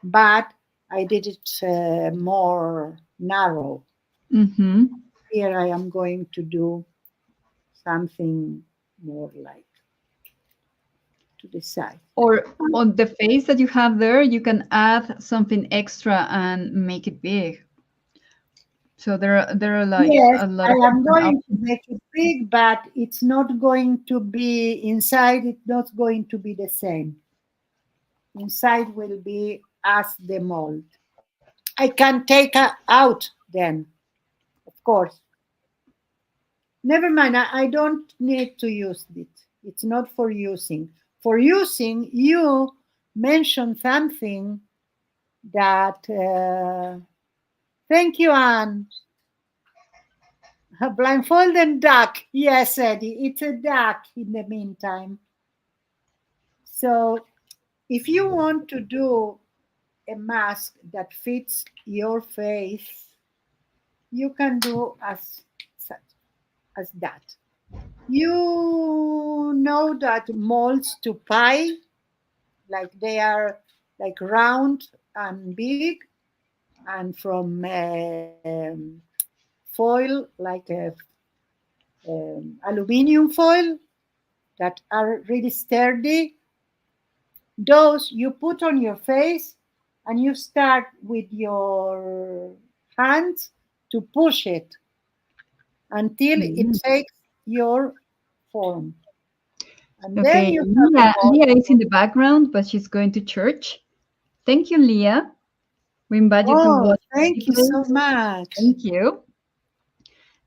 but I did it more narrow. Mm-hmm. Here I am going to do something more like to the side. Or on the face that you have there, you can add something extra and make it big. So there are like Yes, a lot I of am different going to options. make it big, but it's not going to be inside, it's not going to be the same. Inside will be as the mold. I can take out then, of course. Never mind, I don't need to use it. It's not for using. For using, you mentioned something that, thank you, Anne. A blindfolded duck. Yes, Eddie, it's a duck in the meantime. So if you want to do a mask that fits your face, you can do as that. You know that molds to pie, like they are like round and big, and from foil, like a aluminium foil that are really sturdy. Those you put on your face, and you start with your hands to push it until it Mm. takes your form. And then Okay, you have a Leah is in bottle. the background, but she's going to church. Thank you, Leah. We invite you to Oh, watch thank you so videos. much. Thank you.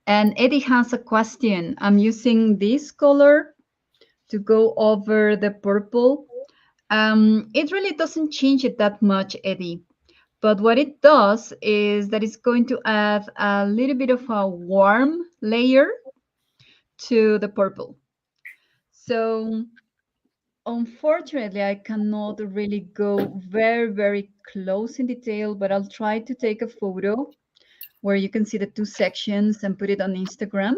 And Eddie has a question. I'm using this color to go over the purple. It really doesn't change it that much, Eddie. But what it does is that it's going to add a little bit of a warm layer to the purple. So unfortunately, I cannot really go very close in detail, but I'll try to take a photo where you can see the two sections and put it on Instagram.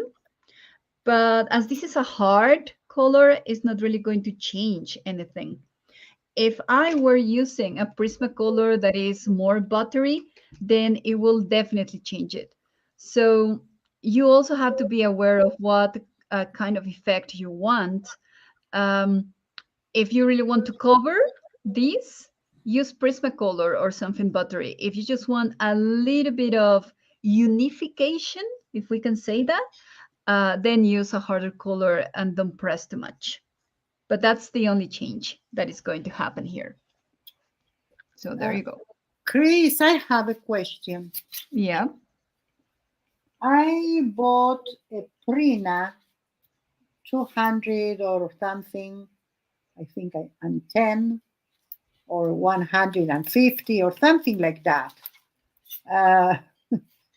But as this is a hard color, it's not really going to change anything. If I were using a Prismacolor that is more buttery, then it will definitely change it. So you also have to be aware of what kind of effect you want. Um, if you really want to cover these, use Prismacolor or something buttery. If you just want a little bit of unification, if we can say that, then use a harder color and don't press too much. But that's the only change that is going to happen here. So there Uh, you go. Chris, I have a question. Yeah. I bought a Prina 200 or something, I think I'm 10. or 150 or something like that. Uh,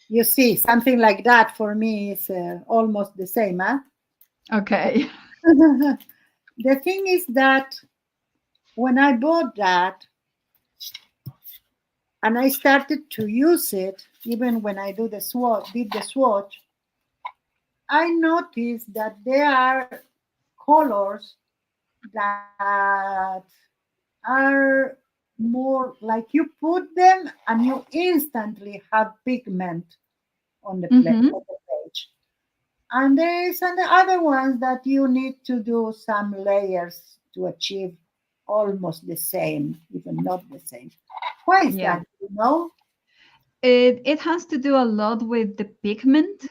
you see, something like that for me is almost the same. Huh? Okay. The thing is that when I bought that and I started to use it, even when I did the swatch, I noticed that there are colors that are more like you put them and you instantly have pigment on the, Mm-hmm. on the page. And there is the other ones that you need to do some layers to achieve almost the same, even not the same. Why is Yeah. that? You know? It has to do a lot with the pigment.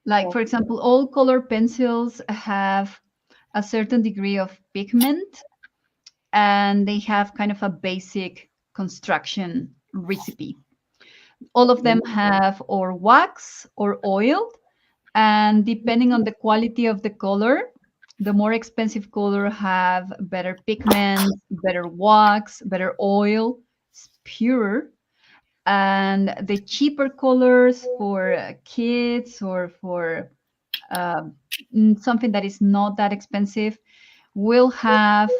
Like, Or, for example, all color pencils have a certain degree of pigment, and they have kind of a basic construction recipe. All of okay. them have or wax or oil, and depending on the quality of the color, the more expensive color have better pigment, better wax, better oil, it's purer, and the cheaper colors for kids or for uh, something that is not that expensive will have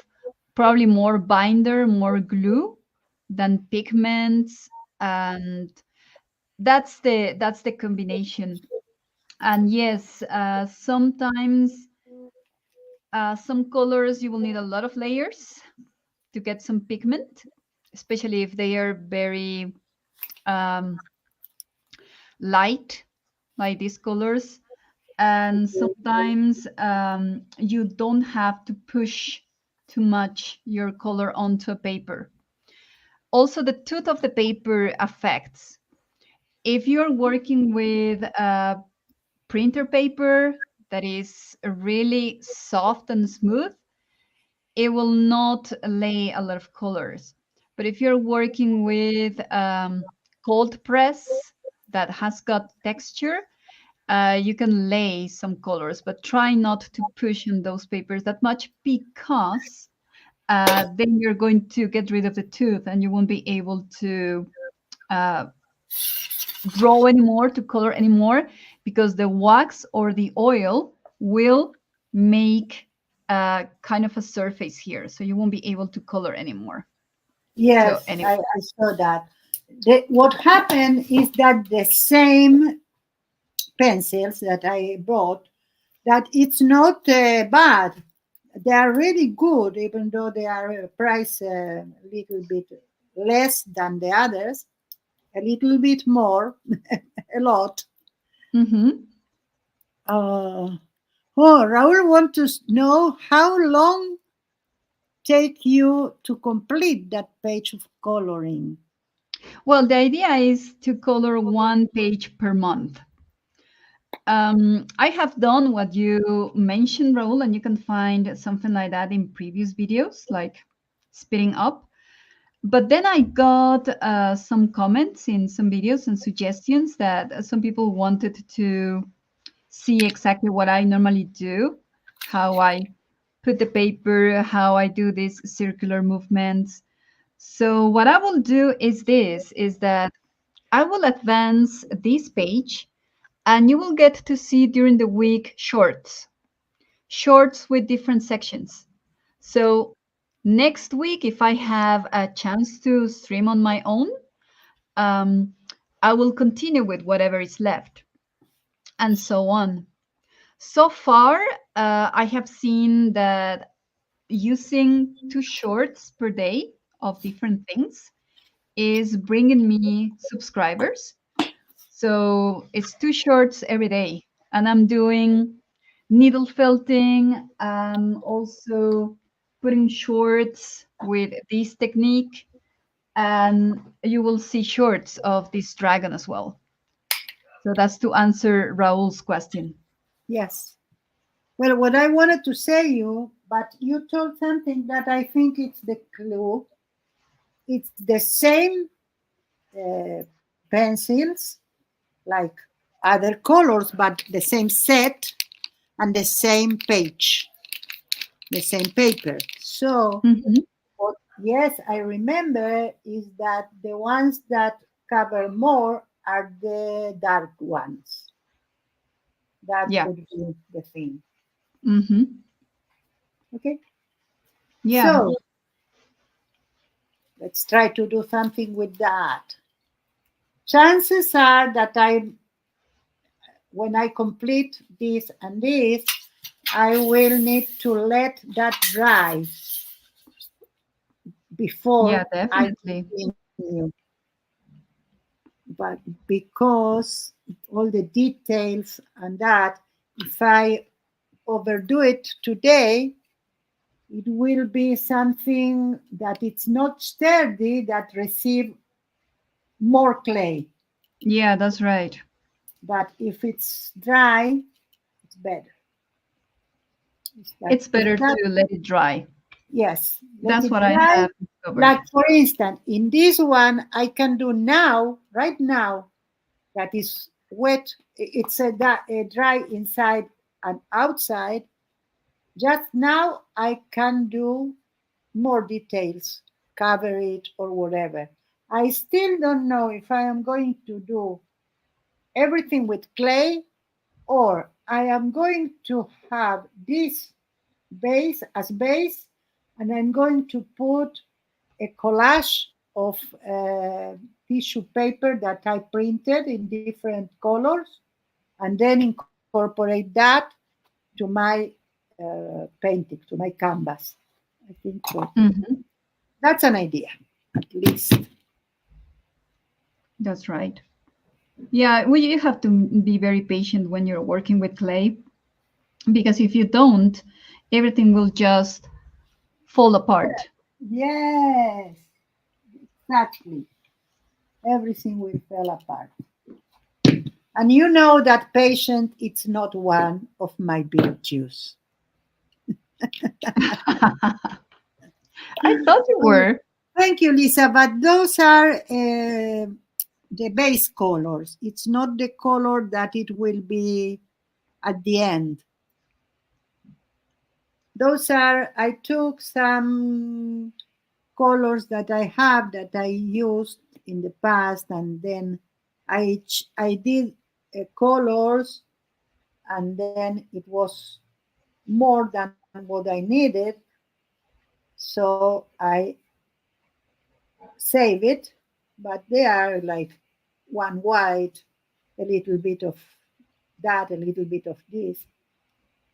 probably more binder, more glue than pigments, and that's the combination. And yes, sometimes some colors you will need a lot of layers to get some pigment, especially if they are very um, light, like these colors. And sometimes you don't have to push too much your color onto a paper. Also, the tooth of the paper affects. If you're working with printer paper that is really soft and smooth, it will not lay a lot of colors. But if you're working with cold press that has got texture, you can lay some colors, but try not to push on those papers that much because then you're going to get rid of the tooth and you won't be able to uh, draw anymore, to color anymore, because the wax or the oil will make kind of a surface here. So you won't be able to color anymore. So Yes, anyway. I saw that. What happened is that the same pencils that I bought, that it's not bad. They are really good, even though they are priced a little bit less than the others, a little bit more, a lot. Mm-hmm. Uh, oh, Raul want to know how long take you to complete that page of coloring. Well, the idea is to color one page per month. I have done what you mentioned, Raul, and you can find something like that in previous videos, like speeding up. But then I got some comments in some videos and suggestions that some people wanted to see exactly what I normally do, how I put the paper, how I do these circular movements. So what I will do is this, is that I will advance this page and you will get to see during the week shorts with different sections. So next week, if I have a chance to stream on my own, um, I will continue with whatever is left, and so on. So far, I have seen that using 2 shorts per day of different things is bringing me subscribers. So it's 2 shorts every day. And I'm doing needle felting, also putting shorts with this technique. And you will see shorts of this dragon as well. So that's to answer Raul's question. Yes. Well, what I wanted to say you, but you told something that I think it's the clue. It's the same uh, pencils, like other colors, but the same set and the same page, the same paper. So Mhm. Yes, I remember is that the ones that cover more are the dark ones. That Yeah. could be the thing. Mm-hmm. Okay, Yeah. so let's try to do something with that. Chances are that when I complete this and this, I will need to let that dry Yeah, before I definitely. continue. But because all the details and that, if I overdo it today, it will be something that it's not sturdy that receive more clay. Yeah, that's right. But if it's dry, it's better. It's It's better not, to let it dry. yes, let That's it what I dry. have discovered. Like for instance, in this one, I can do now, right now, that is wet. It's a dry inside and outside. Just now, I can do more details, cover it or whatever. I still don't know if I am going to do everything with clay or I am going to have this base as base and I'm going to put a collage of tissue paper that I printed in different colors and then incorporate that to my painting, to my canvas. I think so. Hmm. That's an idea, at least. That's right. Yeah, well, you have to be very patient when you're working with clay because if you don't, everything will just fall apart. Yes, exactly. Everything will fall apart. And you know that patient it's not one of my virtues. I thought you Oh, were. thank you, Lisa. But those are the base colors. It's not the color that it will be at the end. Those are, I took some colors that I have that I used in the past, and then I did colors, and then it was more than what I needed, so I save it. But they are like one white, a little bit of that, a little bit of this.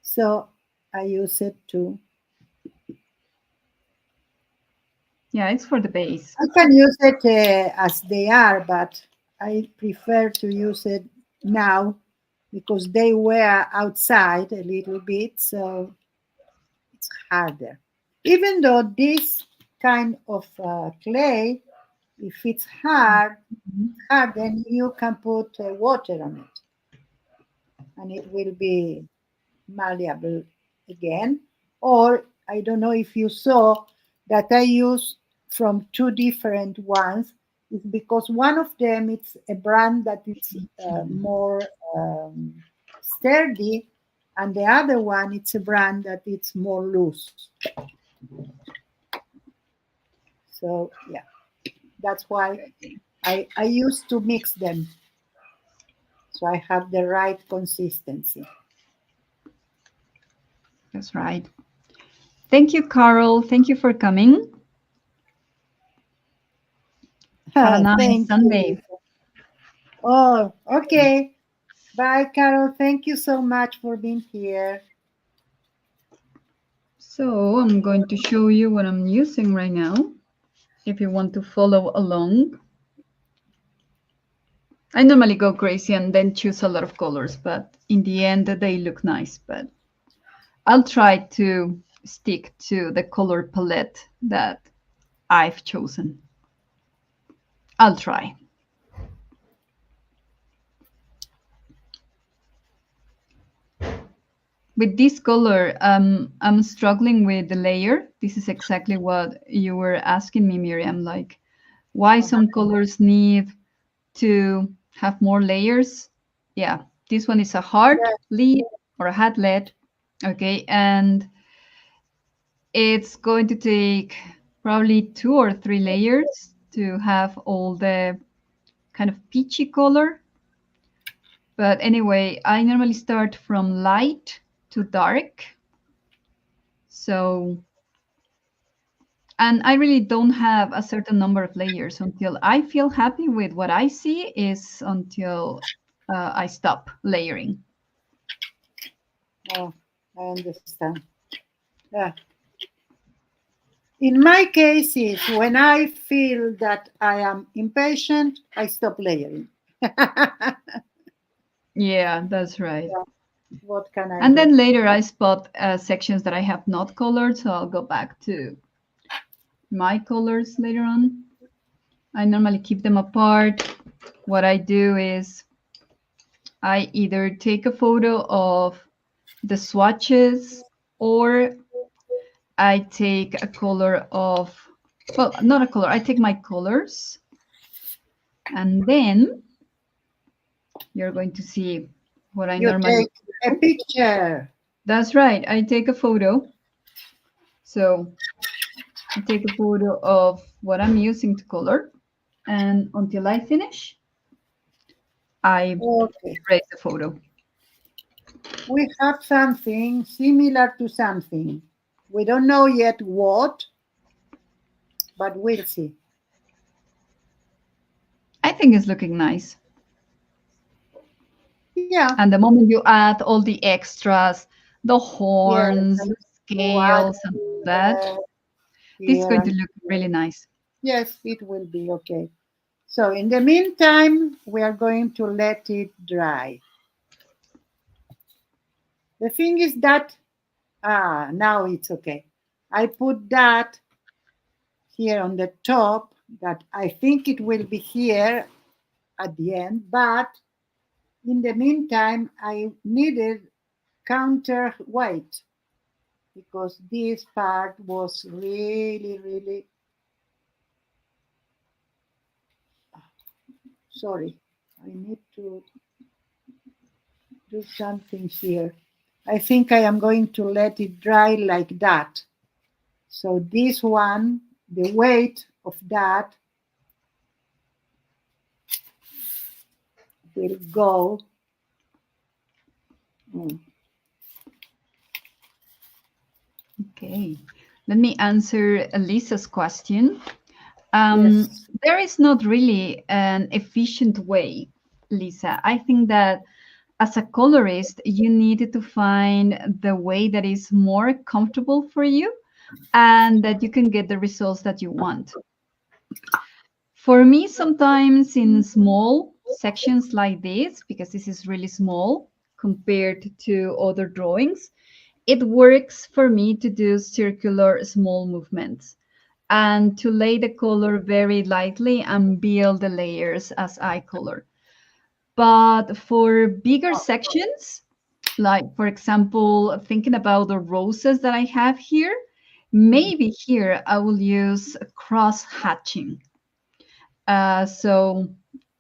So I use it to. Yeah, it's for the base. I can use it as they are, but I prefer to use it now because they were outside a little bit, so it's harder. Even though this kind of clay, if it's Mhm. hard, then you can put water on it, and it will be malleable again. Or I don't know if you saw that I use from two different ones. Is because one of them it's a brand that it's more um, sturdy, and the other one it's a brand that it's more loose. So yeah, that's why I used to mix them so I have the right consistency. That's right. Thank you, Carol. Thank you for coming. Have a nice Thank you, Sunday. Lisa. Oh, okay. Bye, Carol. Thank you so much for being here. So I'm going to show you what I'm using right now. If you want to follow along, I normally go crazy and then choose a lot of colors, but in the end, they look nice. But I'll try to stick to the color palette that I've chosen. I'll try. With this color, I'm struggling with the layer. This is exactly what you were asking me, Miriam, like why Uh-huh. some colors need to have more layers. Yeah, this one is a hard Yeah. lead or a hat lead. Okay, and it's going to take probably 2 or 3 layers to have all the kind of peachy color. But anyway, I normally start from light to dark. So, and I really don't have a certain number of layers until I feel happy with what I see is until I stop layering. Oh, I understand. Yeah. In my case, is when I feel that I am impatient, I stop layering. Yeah, that's right. Yeah. What can I And do? then later I spot sections that I have not colored, so I'll go back to my colors later on. I normally keep them apart. What I do is I either take a photo of the swatches or I take a color of, well, not a color, I take my colors and then you're going to see what I You normally take a do. picture. That's right, I take a photo. So I take a photo of what I'm using to color, and until I finish, I Okay. erase the photo. We have something similar to something. We don't know yet what, but we'll see. I think it's looking nice. Yeah. And the moment you add all the extras, the Yes. horns, And the to add scales, and all that, here, this is here going to and look here. really nice. Yes, it will be okay. So in the meantime, we are going to let it dry. The thing is that, now it's okay. I put that here on the top, that I think it will be here at the end, but in the meantime, I needed counterweight because this part was really, really, sorry. I need to do something here. I think I am going to let it dry like that. So this one, the weight of that will go. mm, Okay, let me answer Lisa's question. Yes. There is not really an efficient way, Lisa. I think that as a colorist, you need to find the way that is more comfortable for you and that you can get the results that you want. For me, sometimes in small sections like this, because this is really small compared to other drawings, it works for me to do circular small movements and to lay the color very lightly and build the layers as I color. But for bigger sections, like for example, thinking about the roses that I have here, maybe here I will use cross hatching. So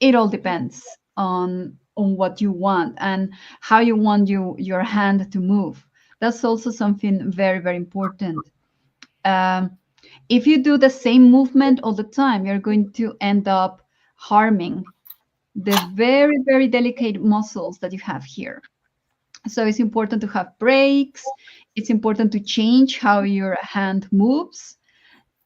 it all depends on what you want and how you want your hand to move. That's also something very, very important. Um, if you do the same movement all the time, you're going to end up harming the very, very delicate muscles that you have here. So it's important to have breaks. It's important to change how your hand moves.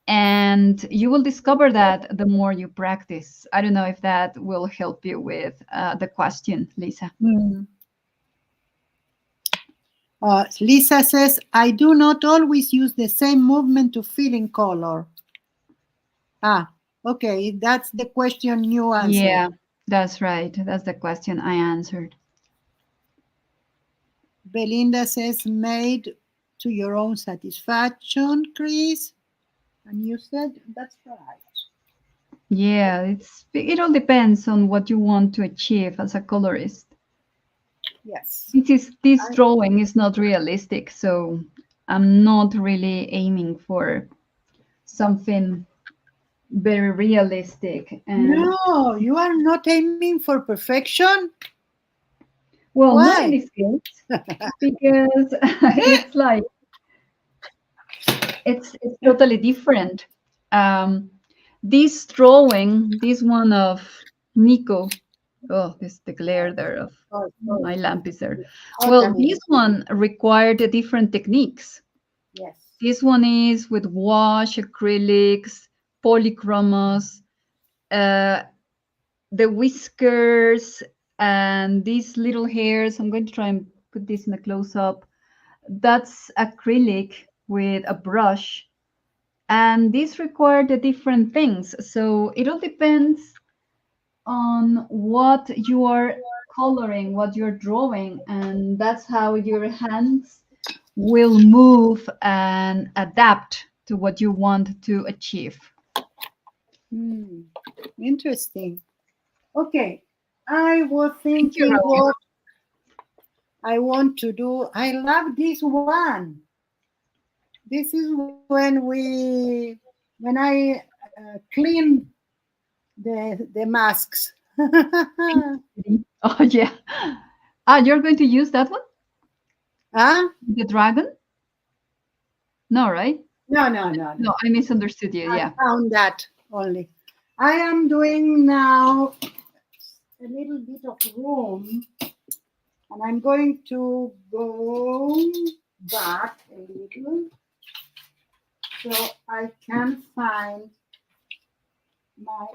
And you will discover that the more you practice. I don't know if that will help you with the question, Lisa. Mm. Lisa says, I do not always use the same movement to fill in color. Okay, that's the question you answered. Yeah, that's right. That's the question I answered. Belinda says, made to your own satisfaction, Chris. And you said, that's right. Yeah, it all depends on what you want to achieve as a colorist. Yes. This drawing is not realistic, so I'm not really aiming for something very realistic. And No, you are not aiming for perfection. well, not in Why? this case, because it's like it's totally different. This drawing, this one of Nico. Oh, this the glare there of Oh, my lamp is there. Well, totally. this one required different techniques. Yes. This one is with wash, acrylics, polychromos, uh, the whiskers, and these little hairs. I'm going to try and put this in a close up. That's acrylic with a brush. And these require the different things. So it all depends on what you are coloring, what you're drawing, and that's how your hands will move and adapt to what you want to achieve. Interesting. Okay, I was Thank you, thinking Raul. what I want to do. I love this one. This is when I clean the masks. Oh yeah. Ah, you're going to use that one? Huh? The dragon? No, right? No. No, I misunderstood you. I Yeah. found that only. I am doing now a little bit of room, and I'm going to go back a little so I can find my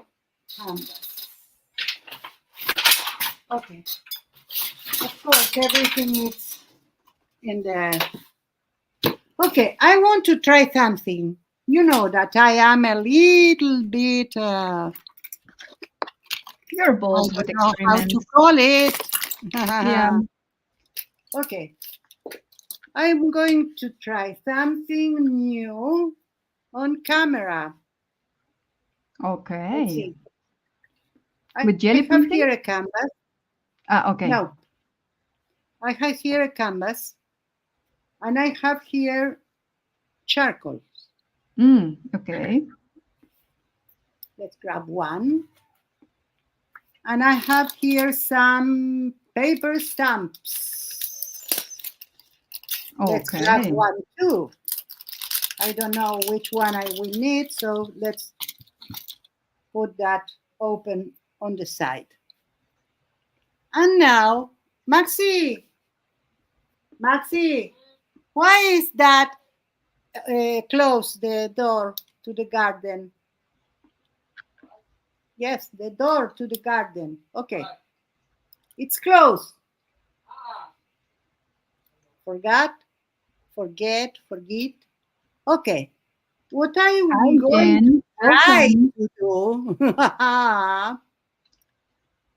canvas. Okay. Of course, everything is in there. Okay, I want to try something. You know that I am a little bit, You're I bold don't with know how to experiments. call it. Yeah. Okay, I'm going to try something new on camera. Let's Okay. see. With jelly I have printing? here a canvas. Ah, okay. No, I have here a canvas, and I have here charcoal. Okay. Let's grab one. And I have here some paper stamps. Let's grab Okay. one too. I don't know which one I will need, so let's put that open on the side. And now, Maxi, why is that close the door to the garden? Yes, the door to the garden. Okay. It's closed. Forget. Okay. What I am Hi, going to Jen. try Welcome. to do.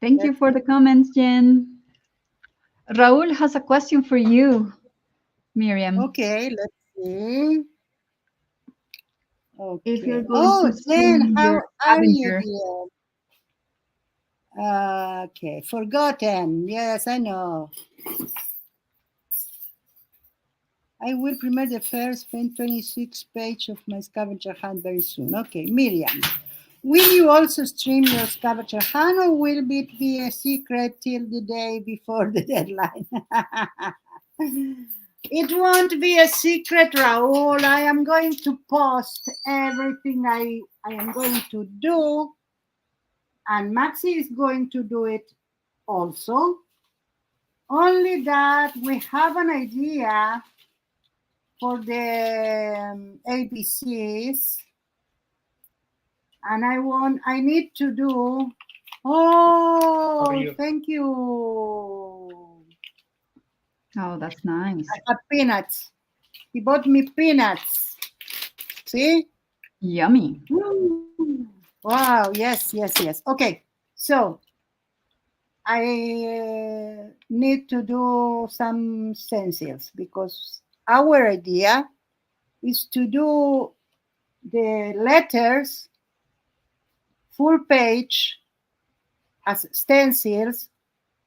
Thank you for the comments, Jen. Raul has a question for you, Miriam. Okay, let's see. If you're Okay. going Oh, to Jen, stream how your are you, scavenger. dear? Okay, forgotten. Yes, I know. I will premiere the first 26 page of my scavenger hunt very soon. Okay, Miriam, will you also stream your scavenger hunt, or will it be a secret till the day before the deadline? It won't be a secret, Raul. I am going to post everything I am going to do, and Maxi is going to do it also. Only that we have an idea for the ABCs, and I need to do. Oh, thank you. Oh, that's nice. I have peanuts. He bought me peanuts. See? Yummy. Wow, yes. Okay, so I need to do some stencils because our idea is to do the letters full page as stencils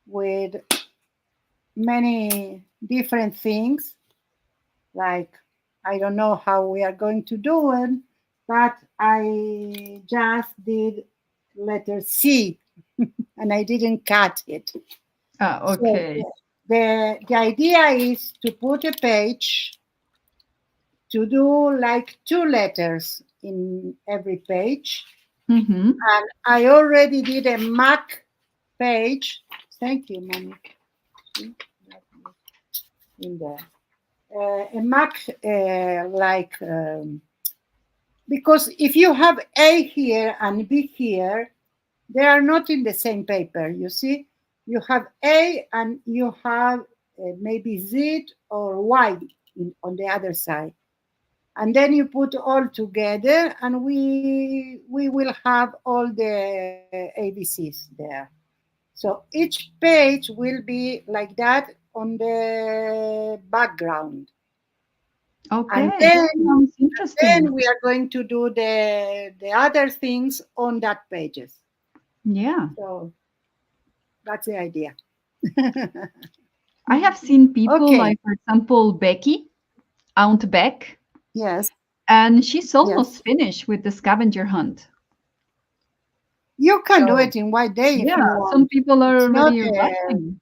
with many different things. Like, I don't know how we are going to do it, but I just did letter C and I didn't cut it. Okay. So the idea is to put a page to do like two letters in every page. Mm-hmm. And I already did a Mac page. Thank you, Mommy. In there. A Mac because if you have A here and B here, they are not in the same paper. You see, you have A and you have maybe Z or Y on the other side, and then you put all together, and we will have all the ABCs there. So each page will be like that on the background. Okay, And that sounds interesting. then we are going to do the other things on that pages. Yeah. So that's the idea. I have seen people Okay. like, for example, Becky, Aunt Beck, Yes. and she's Yes. almost finished with the scavenger hunt. You can do So, it in one day if yeah, you some want. people are It's not already rushing.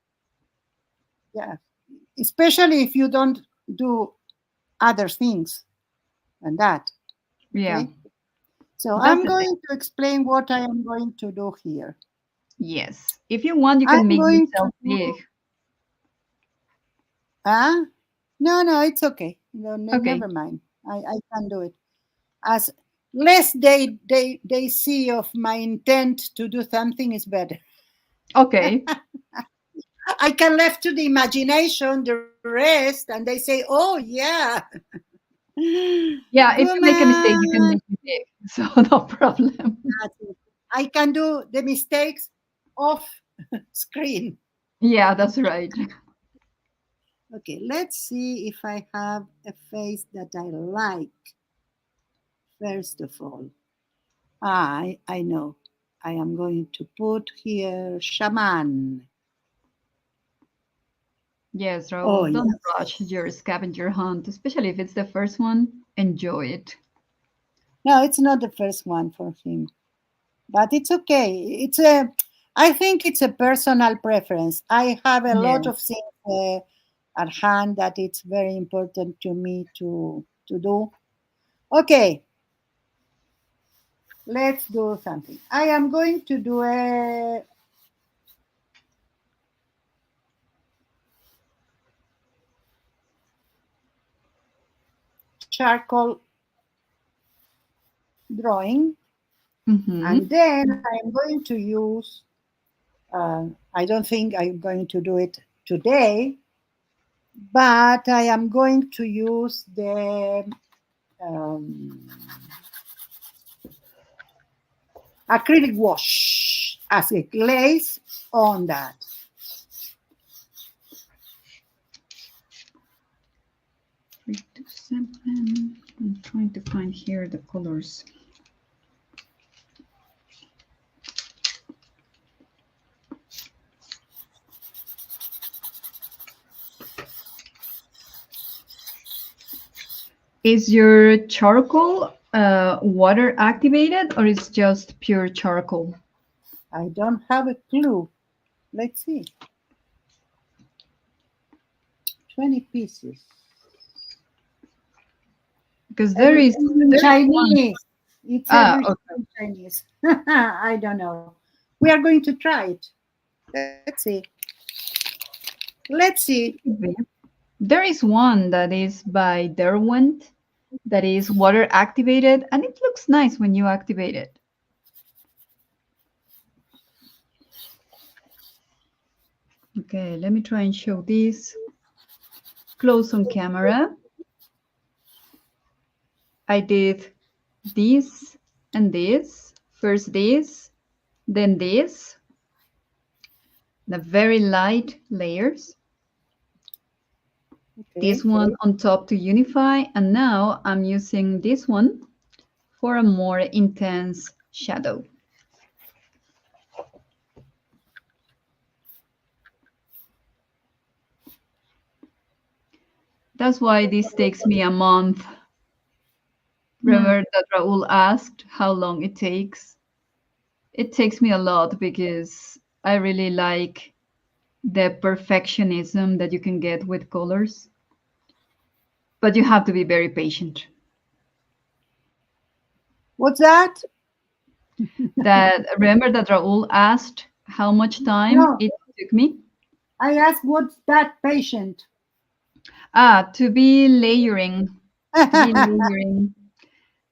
yeah. Especially if you don't do other things than that. Yeah, Okay. So that's I'm the thing. going to explain what I am going to do here. Yes. If you want, you can I'm make going to yourself do big. no, it's okay. No, Okay. never mind. I can do it. As less they see of my intent to do something is better. Okay. I can left to the imagination the rest, and they say, "Oh yeah, Yeah, if you make a mistake, you can woman." make it big. So no problem. I can do the mistakes off screen. Yeah, that's right. Okay, let's see if I have a face that I like. First of all, I know. I am going to put here shaman. Yes, Oh, Raul, don't yes. rush your scavenger hunt, especially if it's the first one. Enjoy it. No, it's not the first one for him, but it's okay. I think it's a personal preference. I have a lot Yeah. of things at hand that it's very important to me to do. Okay, let's do something. I am going to do a charcoal drawing, Mm-hmm. and then I am going to use. I don't think I'm going to do it today, but I am going to use the um, acrylic wash as a glaze on that. 327. I'm trying to find here the colors. Is your charcoal water activated or is just pure charcoal? I don't have a clue. Let's see. 20 pieces. Because Everything in there is one. Chinese. It's everything Okay. in Chinese. I don't know. We are going to try it. Let's see. Let's see. There is one that is by Derwent that is water activated and it looks nice when you activate it. Okay, let me try and show this close on camera. I did this and this. First this, then this. The very light layers. Okay. This one on top to unify. And now I'm using this one for a more intense shadow. That's why this takes me a month. Remember that Raul asked how long it takes? It takes me a lot because I really like the perfectionism that you can get with colors. But you have to be very patient. What's that? That remember that Raul asked how much time No, it took me? I asked what's that patient? To be layering,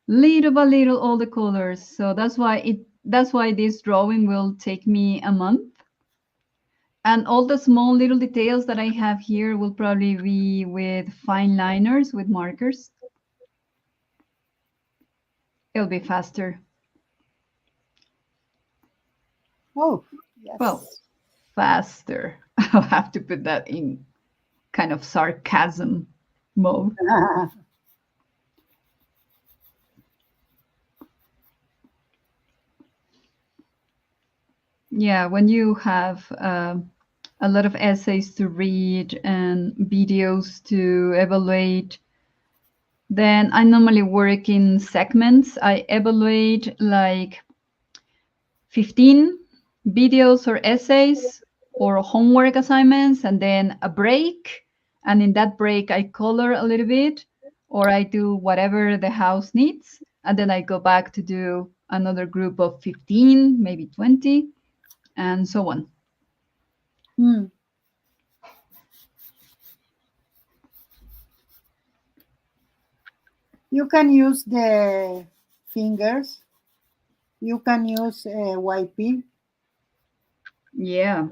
little by little all the colors. So that's why this drawing will take me a month. And all the small little details that I have here will probably be with fine liners, with markers. It'll be faster. Oh, yes. Well, faster. I'll have to put that in kind of sarcasm mode. Yeah, when you have a lot of essays to read and videos to evaluate, then I normally work in segments. I evaluate like 15 videos or essays or homework assignments, and then a break. And in that break, I color a little bit, or I do whatever the house needs. And then I go back to do another group of 15, maybe 20, and so on. Hmm. You can use the fingers. You can use wiping. Yeah.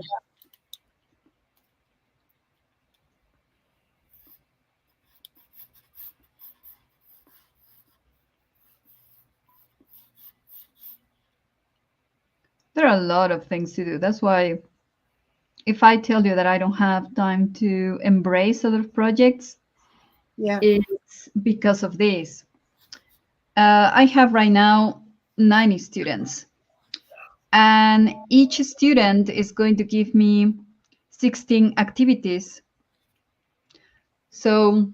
There are a lot of things to do. That's why if I tell you that I don't have time to embrace other projects, Yeah. it's because of this. I have right now 90 students, and each student is going to give me 16 activities. So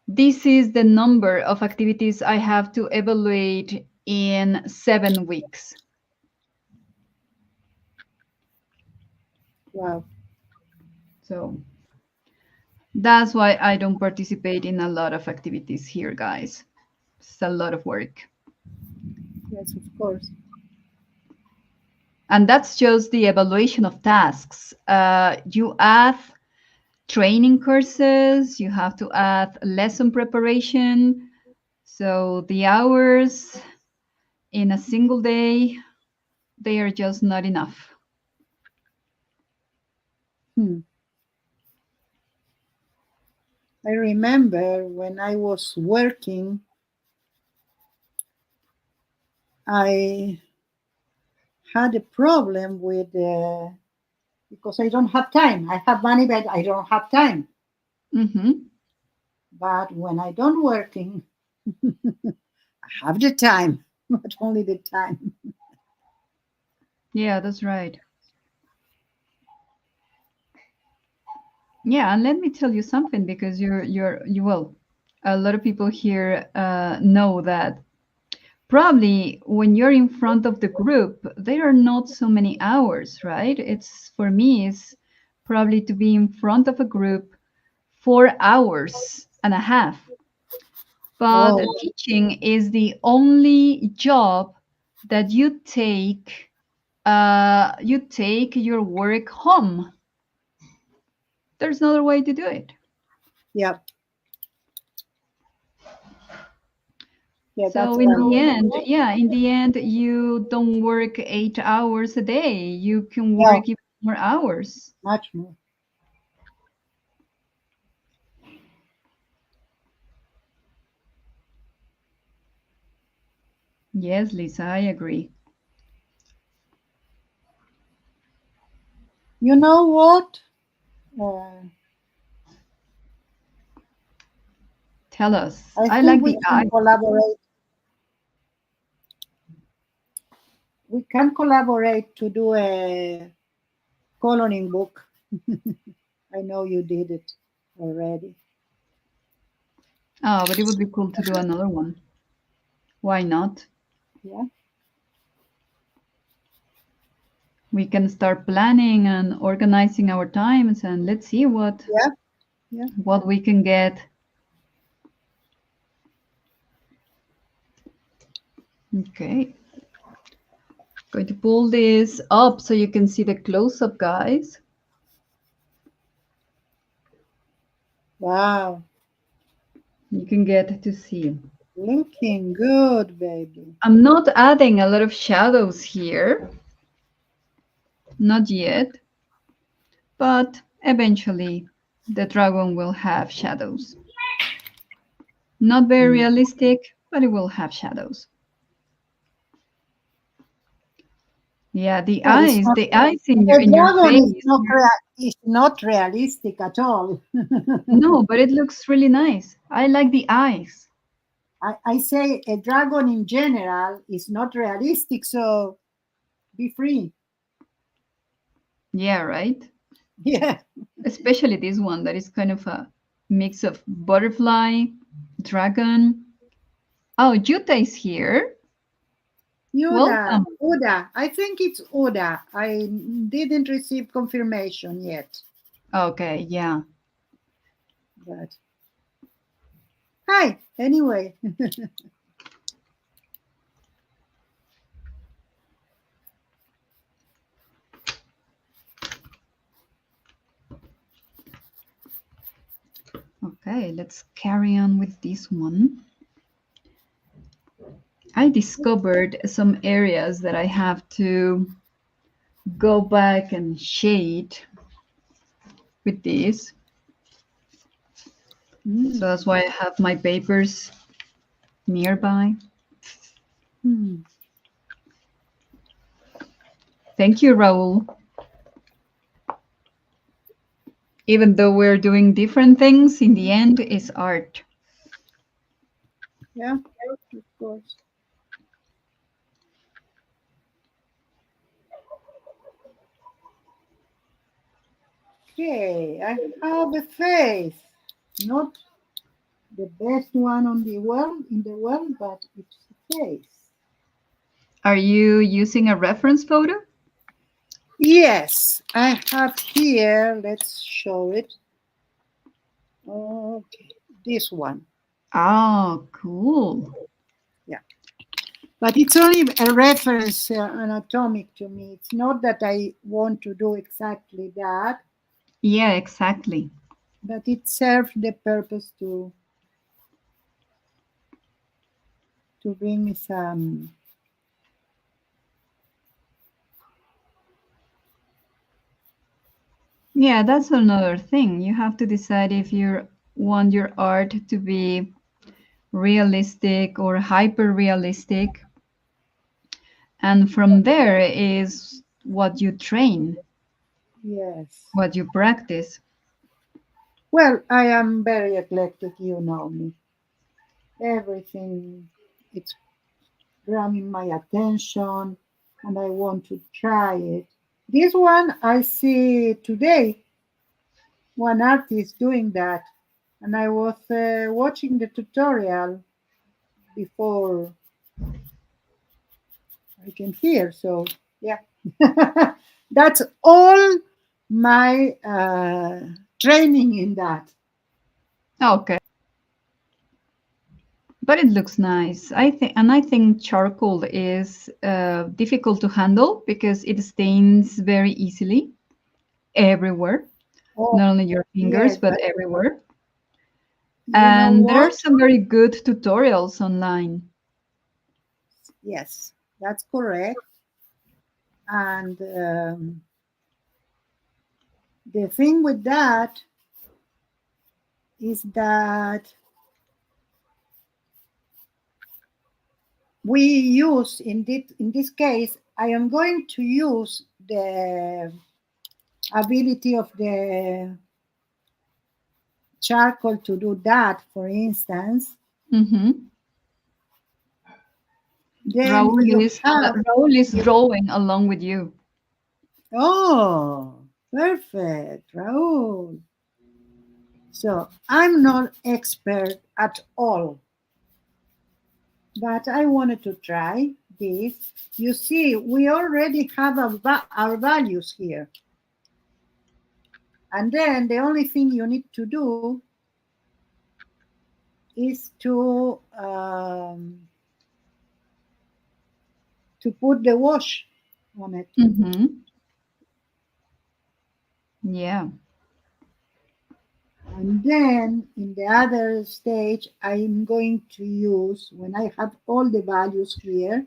this is the number of activities I have to evaluate in 7 weeks. Wow. So that's why I don't participate in a lot of activities here, guys. It's a lot of work. Yes, of course. And that's just the evaluation of tasks. You add training courses, you have to add lesson preparation. So the hours in a single day, they are just not enough. I remember when I was working, I had a problem with because I don't have time. I have money, but I don't have time. Mm-hmm. But when I don't working, I have the time, but only the time. Yeah, that's right. Yeah, and let me tell you something, because you will. A lot of people here know that probably when you're in front of the group, there are not so many hours, right? It's for me, it's probably to be in front of a group 4 hours and a half. But Oh, teaching is the only job that you take your work home. There's no other way to do it. yeah, yeah, that's So in the right. end, yeah, in the end, you don't work 8 hours a day. You can Yeah, work even more hours. much more. Yes, Lisa, I agree. You know what? Uh, Tell us. I I think like we the can eye. collaborate. We can collaborate to do a coloring book. I know you did it already. Oh, but it would be cool to do another one. Why not? Yeah, We can start planning and organizing our times, and let's see yeah, yeah. what we can get. Okay. Going to pull this up so you can see the close-up, guys. Wow. You can get to see. Looking good, baby. I'm not adding a lot of shadows here. Not yet. But eventually the dragon will have shadows. Not very Mm. realistic, but it will have shadows. Yeah, Well, it's not, the eyes in the your dragon face. is not realistic at all. No, but it looks really nice. I like the eyes. I say a dragon in general is not realistic, so be free. Yeah, right? Yeah. Especially this one that is kind of a mix of butterfly, dragon. Oh, Yuta is here. Uda, Welcome. Uda. I think it's Uda. I didn't receive confirmation yet, Okay, yeah. but hi. Anyway, Okay, let's carry on with this one. I discovered some areas that I have to go back and shade with this. mm, So that's why I have my papers nearby. hmm. Thank you, Raul. Even though we're doing different things, in the end, it's art. Yeah, of course. Okay, I have a face. Not the best one on the world in the world, but it's a face. Are you using a reference photo? Yes, I have here. Let's show it. Okay, this one. Oh, cool. Yeah, but it's only a reference anatomic to me. It's not that I want to do exactly that, Yeah, exactly. but it serves the purpose to bring me some. Yeah, that's another thing. You have to decide if you want your art to be realistic or hyper realistic. And from there is what you train, Yes. what you practice. Well, I am very eclectic. You know me. Everything it's grabbing my attention, and I want to try it. This one I see today. One artist doing that, and I was watching the tutorial before I came here. So yeah, that's all my training in that. Okay. But it looks nice. I think charcoal is difficult to handle because it stains very easily everywhere, Oh not only your fingers yes, but but everywhere. you know And there are what? some very good tutorials online. Yes, that's correct. And the thing with that is that we use in this case, I am going to use the ability of the charcoal to do that, for instance. Hmm. Then you have, Raul is drawing along with you. oh, perfect, Raul. So I'm not expert at all, but I wanted to try this. You see, we already have our values here. And then the only thing you need to do is to to put the wash on it. Mm-hmm. Yeah. And then in the other stage, I'm going to use, when I have all the values here,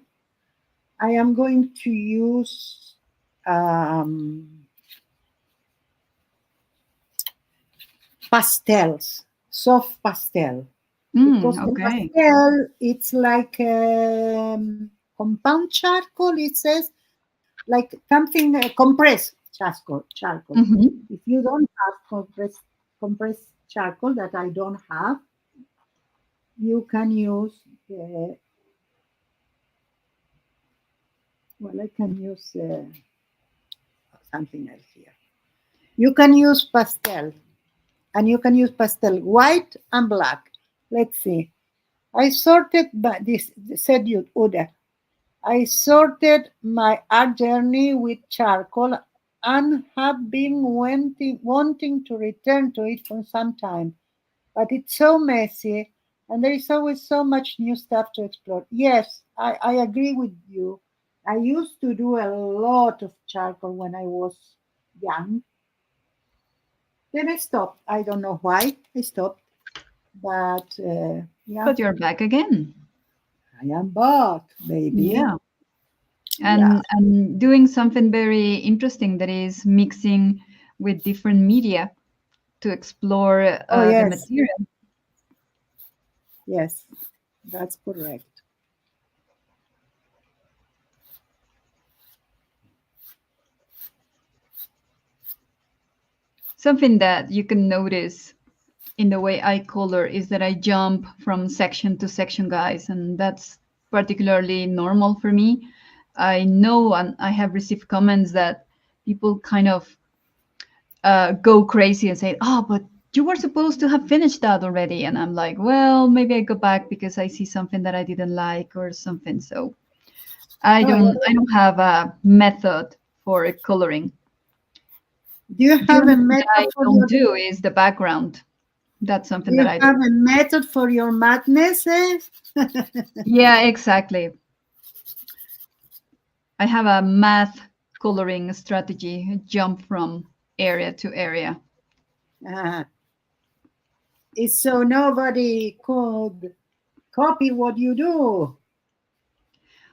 I am going to use pastels, soft pastel, because the Okay. pastel, it's like compound charcoal, it says, like something compressed charcoal. Mm-hmm. If you don't have compressed charcoal that I don't have, you can use the, well, I can use something else here. You can use pastel, and you can use pastel white and black. Let's see. I sorted by this, said you, Uda. I sorted my art journey with charcoal and have been wanting to return to it for some time. But it's so messy and there is always so much new stuff to explore. Yes, I agree with you. I used to do a lot of charcoal when I was young. Then I stopped. I don't know why I stopped, but yeah, But you're back again. I am back, baby. Yeah. Yeah. And doing something very interesting, that is mixing with different media to explore Oh, the yes, material. yes, that's correct. Something that you can notice in the way I color is that I jump from section to section, guys, and that's particularly normal for me. I know, and I have received comments that people kind of go crazy and say, "Oh, but you were supposed to have finished that already." And I'm like, "Well, maybe I go back because I see something that I didn't like or something." So Oh, yeah. I don't have a method for coloring. Do you The have only a thing that method I for don't your do is the background. That's Do something that you I do. have a method for your madnesses? Yeah, exactly. I have a math coloring strategy, jump from area to area. uh, it's so nobody could copy what you do.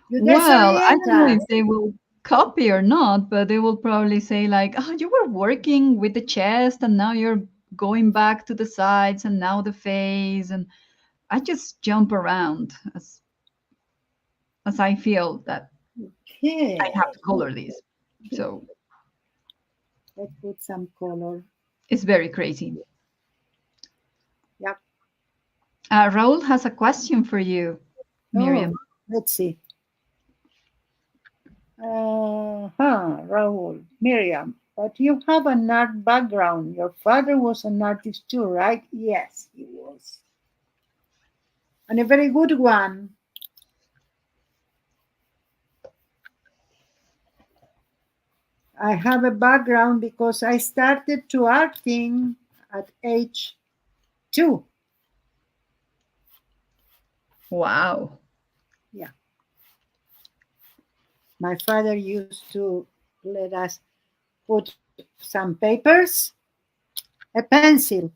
You Well, I disorient don't know if us. they will copy or not, but they will probably say like, "Oh, you were working with the chest and now you're going back to the sides and now the face." And I just jump around as I feel that I have Okay. to color these. So Let's put some color. it's very crazy. Yep. Raul has a question for you, Oh, Miriam. let's see. Rahul, Miriam, but you have an art background. Your father was an artist too, right? Yes, he was. And a very good one. I have a background because I started to arting at age 2. Wow. Yeah. My father used to let us put some papers, a pencil.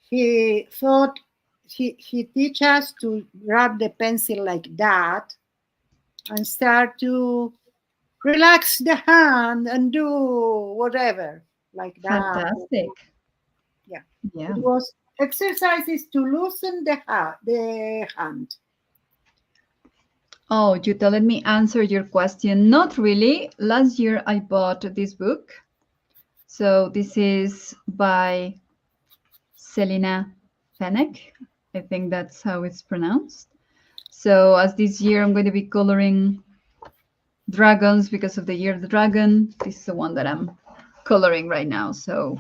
He thought he teach us to grab the pencil like that and start to relax the hand and do whatever like that. Fantastic. Yeah. Yeah. It was exercises to loosen the hand. Oh, Jutta, let me answer your question. Not really. Last year I bought this book. So this is by Selina Fennec. I think that's how it's pronounced. So as this year I'm going to be coloring dragons because of the year of the dragon. This is the one that I'm coloring right now. So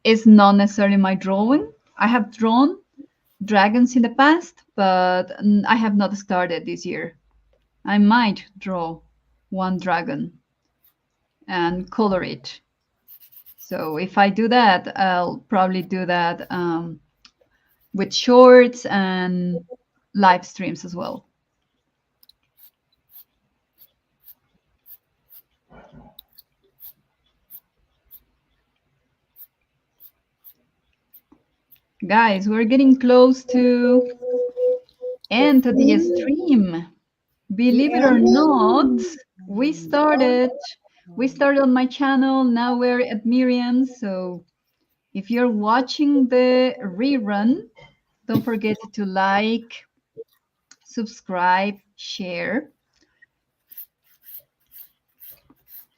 it's not necessarily my drawing. I have drawn dragons in the past, but I have not started this year. I might draw one dragon and color it. So if I do that, I'll probably do that with shorts and live streams as well. Guys, we're getting close to end the stream. The Believe it or not, ending. we Oh, started. We started on my channel. Now we're at Miriam's. So if you're watching the rerun, don't forget to like, subscribe, share.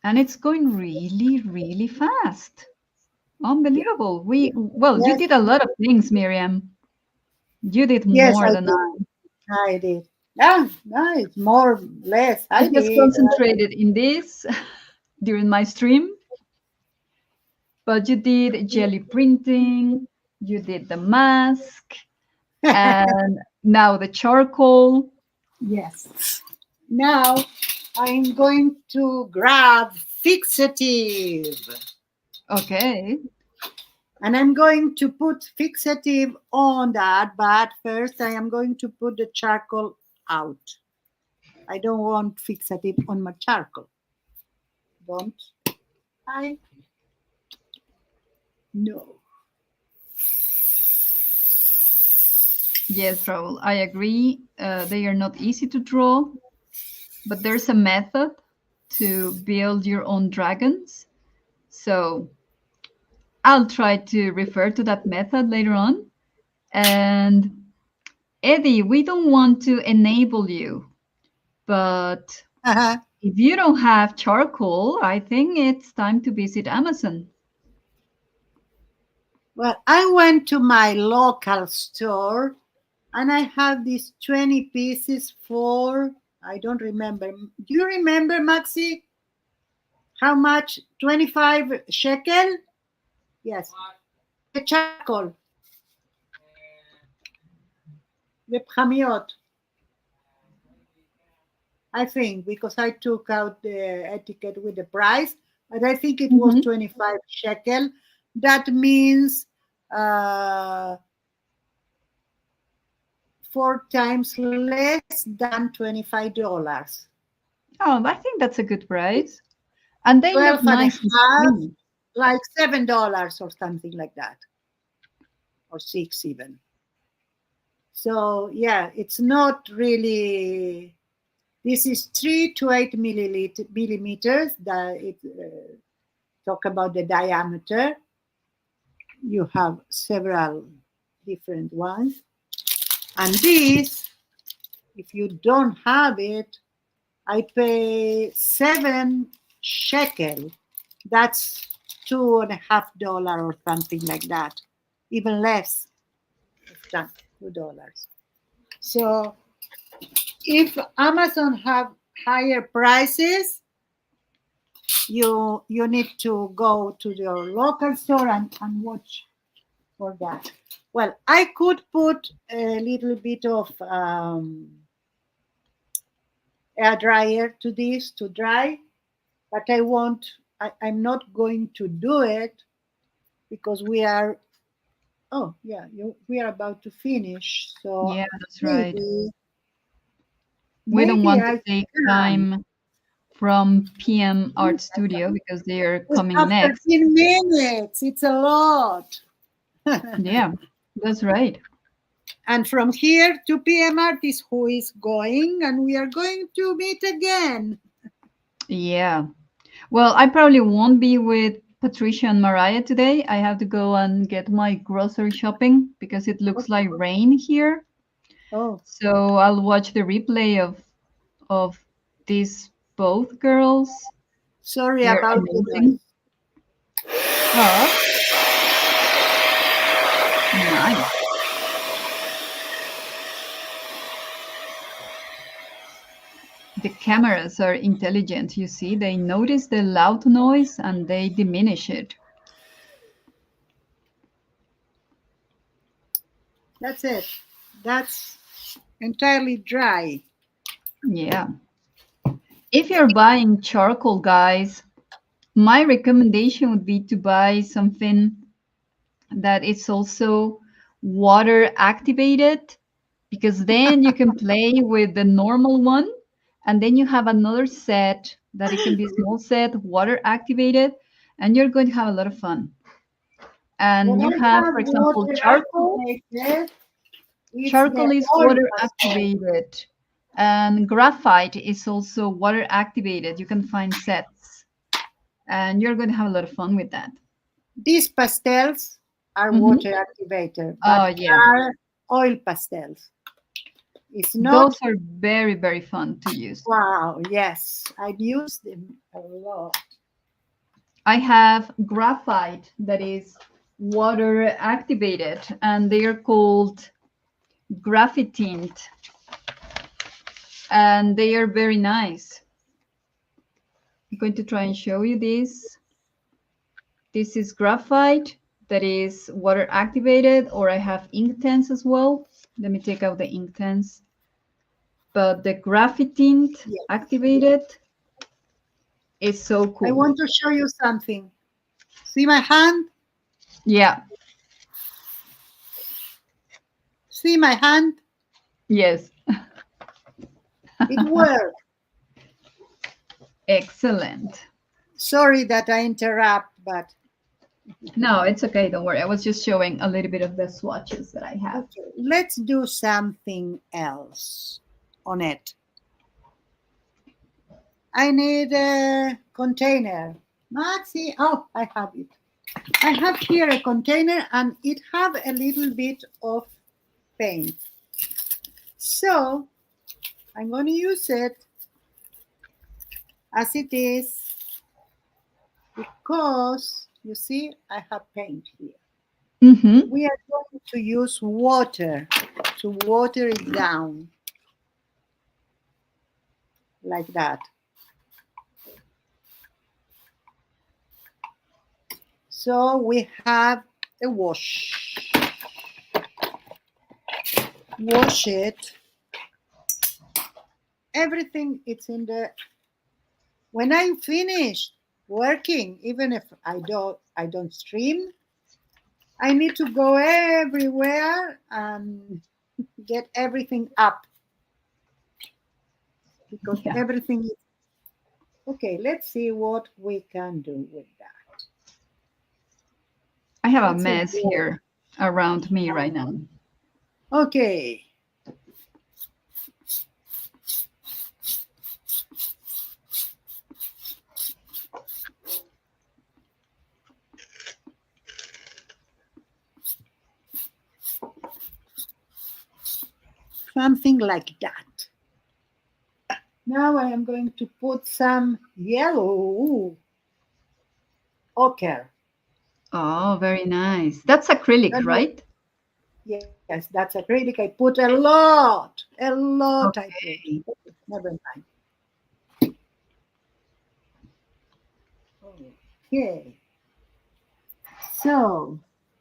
And it's going really, really fast. yeah. Unbelievable. Well, you Yes, did a lot of things, Miriam. You did yes, more I than did. I did. Ah, nice. More, less. I I just did. concentrated in this during my stream. But you did jelly printing, you did the mask, and now the charcoal. Yes. Now I'm going to grab fixative. Okay. And I'm going to put fixative on that, but first I am going to put the charcoal out. I don't want fixative on my charcoal. Don't I? No. Yes, Raul, I agree. They are not easy to draw, but there's a method to build your own dragons. So I'll try to refer to that method later on. And Eddie, we don't want to enable you, but if you don't have charcoal, I think it's time to visit Amazon. Well, I went to my local store and I have these 20 pieces for, I don't remember. Do you remember, Maxi? How much? 25 shekel? Yes. The charcoal, the pchamiot. I think because I took out the etiquette with the price, but I think it was Mhm. 25 shekel. That means uh, 4 times less than $25. Oh, I think that's a good price. And they look 12 and a nice on half, screen. like $7 or something like that, or six even. So yeah, it's not really. This is 3 to 8 millimeters. That it talk about the diameter. You have several different ones, and this, if you don't have it, I pay 7 shekel. That's $2.50 or something like that, even less than $2. So if Amazon have higher prices, you need to go to your local store and watch for that. Well, I could put a little bit of air dryer to this to dry, but I won't. I'm not going to do it because we are. Oh yeah, we are about to finish. So Yeah, that's right. maybe We don't maybe want to I take can. time from PM Art Studio because they are We coming have next. 13 minutes. It's a lot. Yeah, that's right. And from here to PM Art is who is going, and we are going to meet again. Yeah. Well, I probably won't be with Patricia and Mariah today. I have to go and get my grocery shopping because it looks like rain here. Oh, So I'll watch the replay of these both girls. sorry They're about the amazing. noise. Oh, nice. The cameras are intelligent, you see. They notice the loud noise and they diminish it. That's it. That's entirely dry. Yeah. If you're buying charcoal, guys, my recommendation would be to buy something that is also water activated because then you can play with the normal one and then you have another set that it can be a small set water activated and you're going to have a lot of fun. And When you I have, have for example, water charcoal. activated, it's Charcoal the is oil water pastel. activated, and graphite is also water activated. You can find sets, and you're going to have a lot of fun with that. These pastels are Hmm. water activated, Oh, but yeah. are oil pastels. It's not, Those are very, very fun to use. wow, yes, I've used them a lot. I have graphite that is water activated, and they are called graphitint, and they are very nice. I'm going to try and show you this. This is graphite that is water activated, or I have Inktense as well. Let me take out the Inktense. But the graphitint Yeah. activated is so I cool. want to show you something. See my hand? Yeah, See my hand? yes. It worked. Excellent. Sorry that I interrupt, but No, it's okay. Don't worry. I was just showing a little bit of the swatches that I have. okay, let's do something else on it. I need a container. Maxi, oh, I have it. I have here a container and it have a little bit of paint. So I'm going to use it as it is because you see I have paint here. Mm-hmm. We are going to use water to water it down like that. So we have a wash. Wash it. Everything it's in the. When I finish working, even if I don't stream, I need to go everywhere and get everything up because Yeah. everything is okay. Let's see what we can do with that. I have a It's a mess here around me right now. okay. Something like that. Now I am going to put some yellow ochre. Oh, very nice. That's acrylic, Don't know. right? Yes, that's acrylic. I put a lot. A lot I put. Okay. Okay, never mind. Okay. So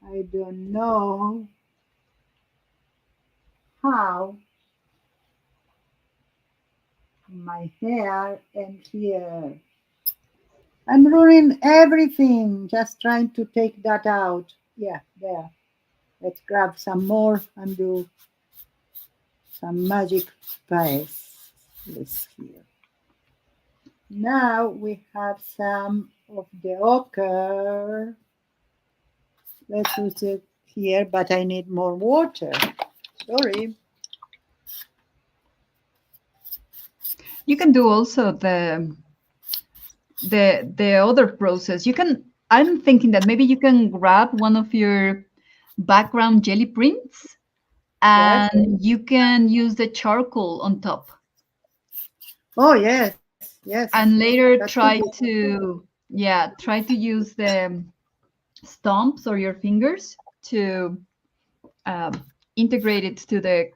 I don't know how my hair and here. I'm ruining everything. Just trying to take that out. Yeah, there. Let's grab some more and do some magic spice. Let's here. Now we have some of the ochre. Let's use it here, but I need more water. Sorry. You can do also the other process. You can. I'm thinking that maybe you can grab one of your background jelly prints, Yes. and you can use the charcoal on top, Oh, yes. and That later could be. try to use the stumps or your fingers to um, integrate it to the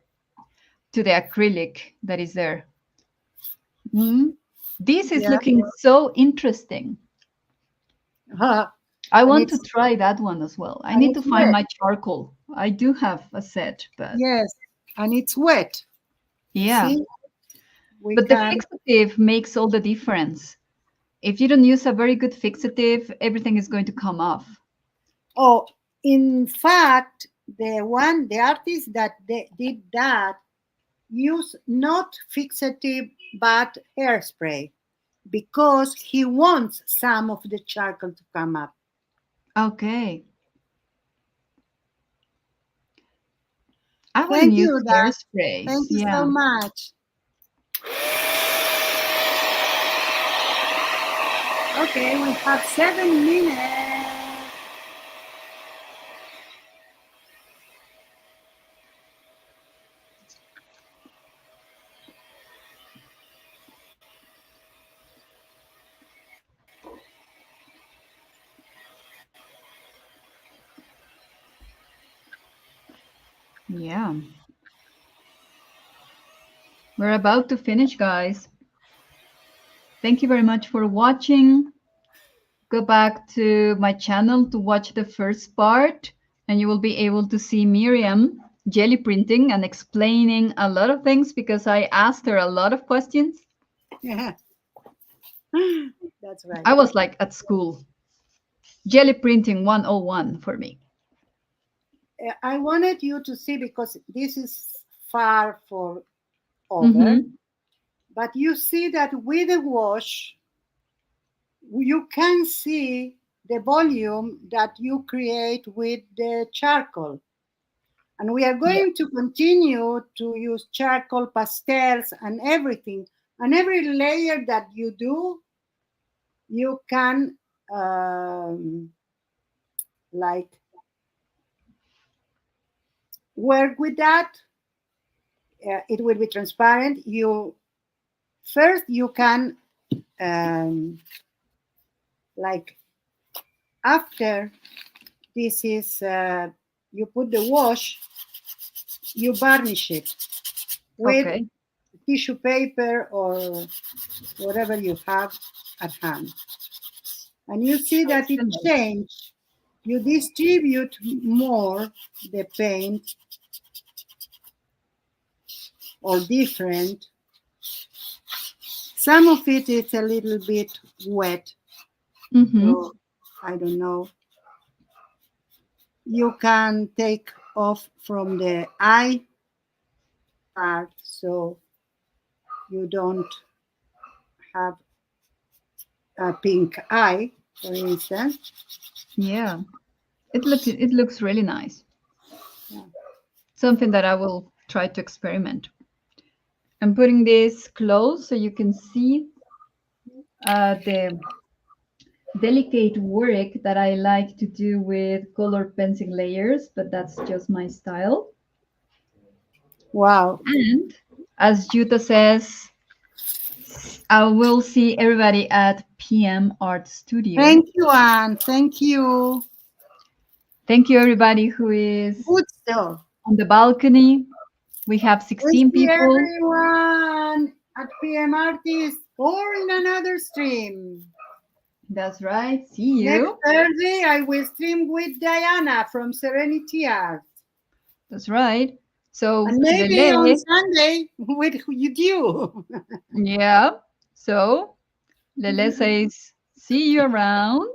acrylic that is there. Hmm. This is Yeah. looking so interesting. Uh, I and want to try that one as well. I need to it's find wet. my charcoal. I do have a set, but Yes. And it's wet. You yeah. see, we But the can. fixative makes all the difference. If you don't use a very good fixative, everything is going to come off. Oh, in fact, the artist that did that used not fixative but hairspray because he wants some of the charcoal to come up. Okay. I wouldn't Thank use you, Dad. hairsprays. Thank you Yeah. so much. Okay, we have 7 minutes. Yeah. We're about to finish, guys. Thank you very much for watching. Go back to my channel to watch the first part, and you will be able to see Miriam jelly printing and explaining a lot of things because I asked her a lot of questions. Yeah. That's right. I was like at school. Jelly printing 101 for me. I wanted you to see, because this is far for over, Mm-hmm. but you see that with the wash, you can see the volume that you create with the charcoal. And we are going to continue to use charcoal, pastels, and everything. And every layer that you do, you can like work with that. It will be transparent. You first you can like after this is you put the wash, you varnish it with Okay. tissue paper or whatever you have at hand, and you see that it changed. You distribute more the paint or different. Some of it is a little bit wet, Mm-hmm. so I don't know. You can take off from the eye part so you don't have a pink eye, for instance. Yeah. It looks really nice. Yeah. Something that I will try to experiment. I'm putting this close so you can see the delicate work that I like to do with color pencil layers, but that's just my style. Wow. And as Jutta says, I will see everybody at PM Art Studio. Thank you, Anne. Thank you. Thank you, everybody who is Good stuff. on the balcony. We have We 16 see people. everyone at PM Artist or in another stream. That's right. See Next you. Thursday, I will stream with Diana from Serenity Art. That's right. So, And maybe Lele, on Sunday with you. yeah. So, Lele says, see you around.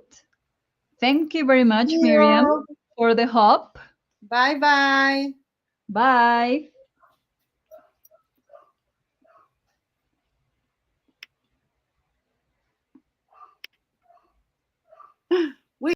Thank you very much, See Miriam, you. for the hop. Bye bye. Bye.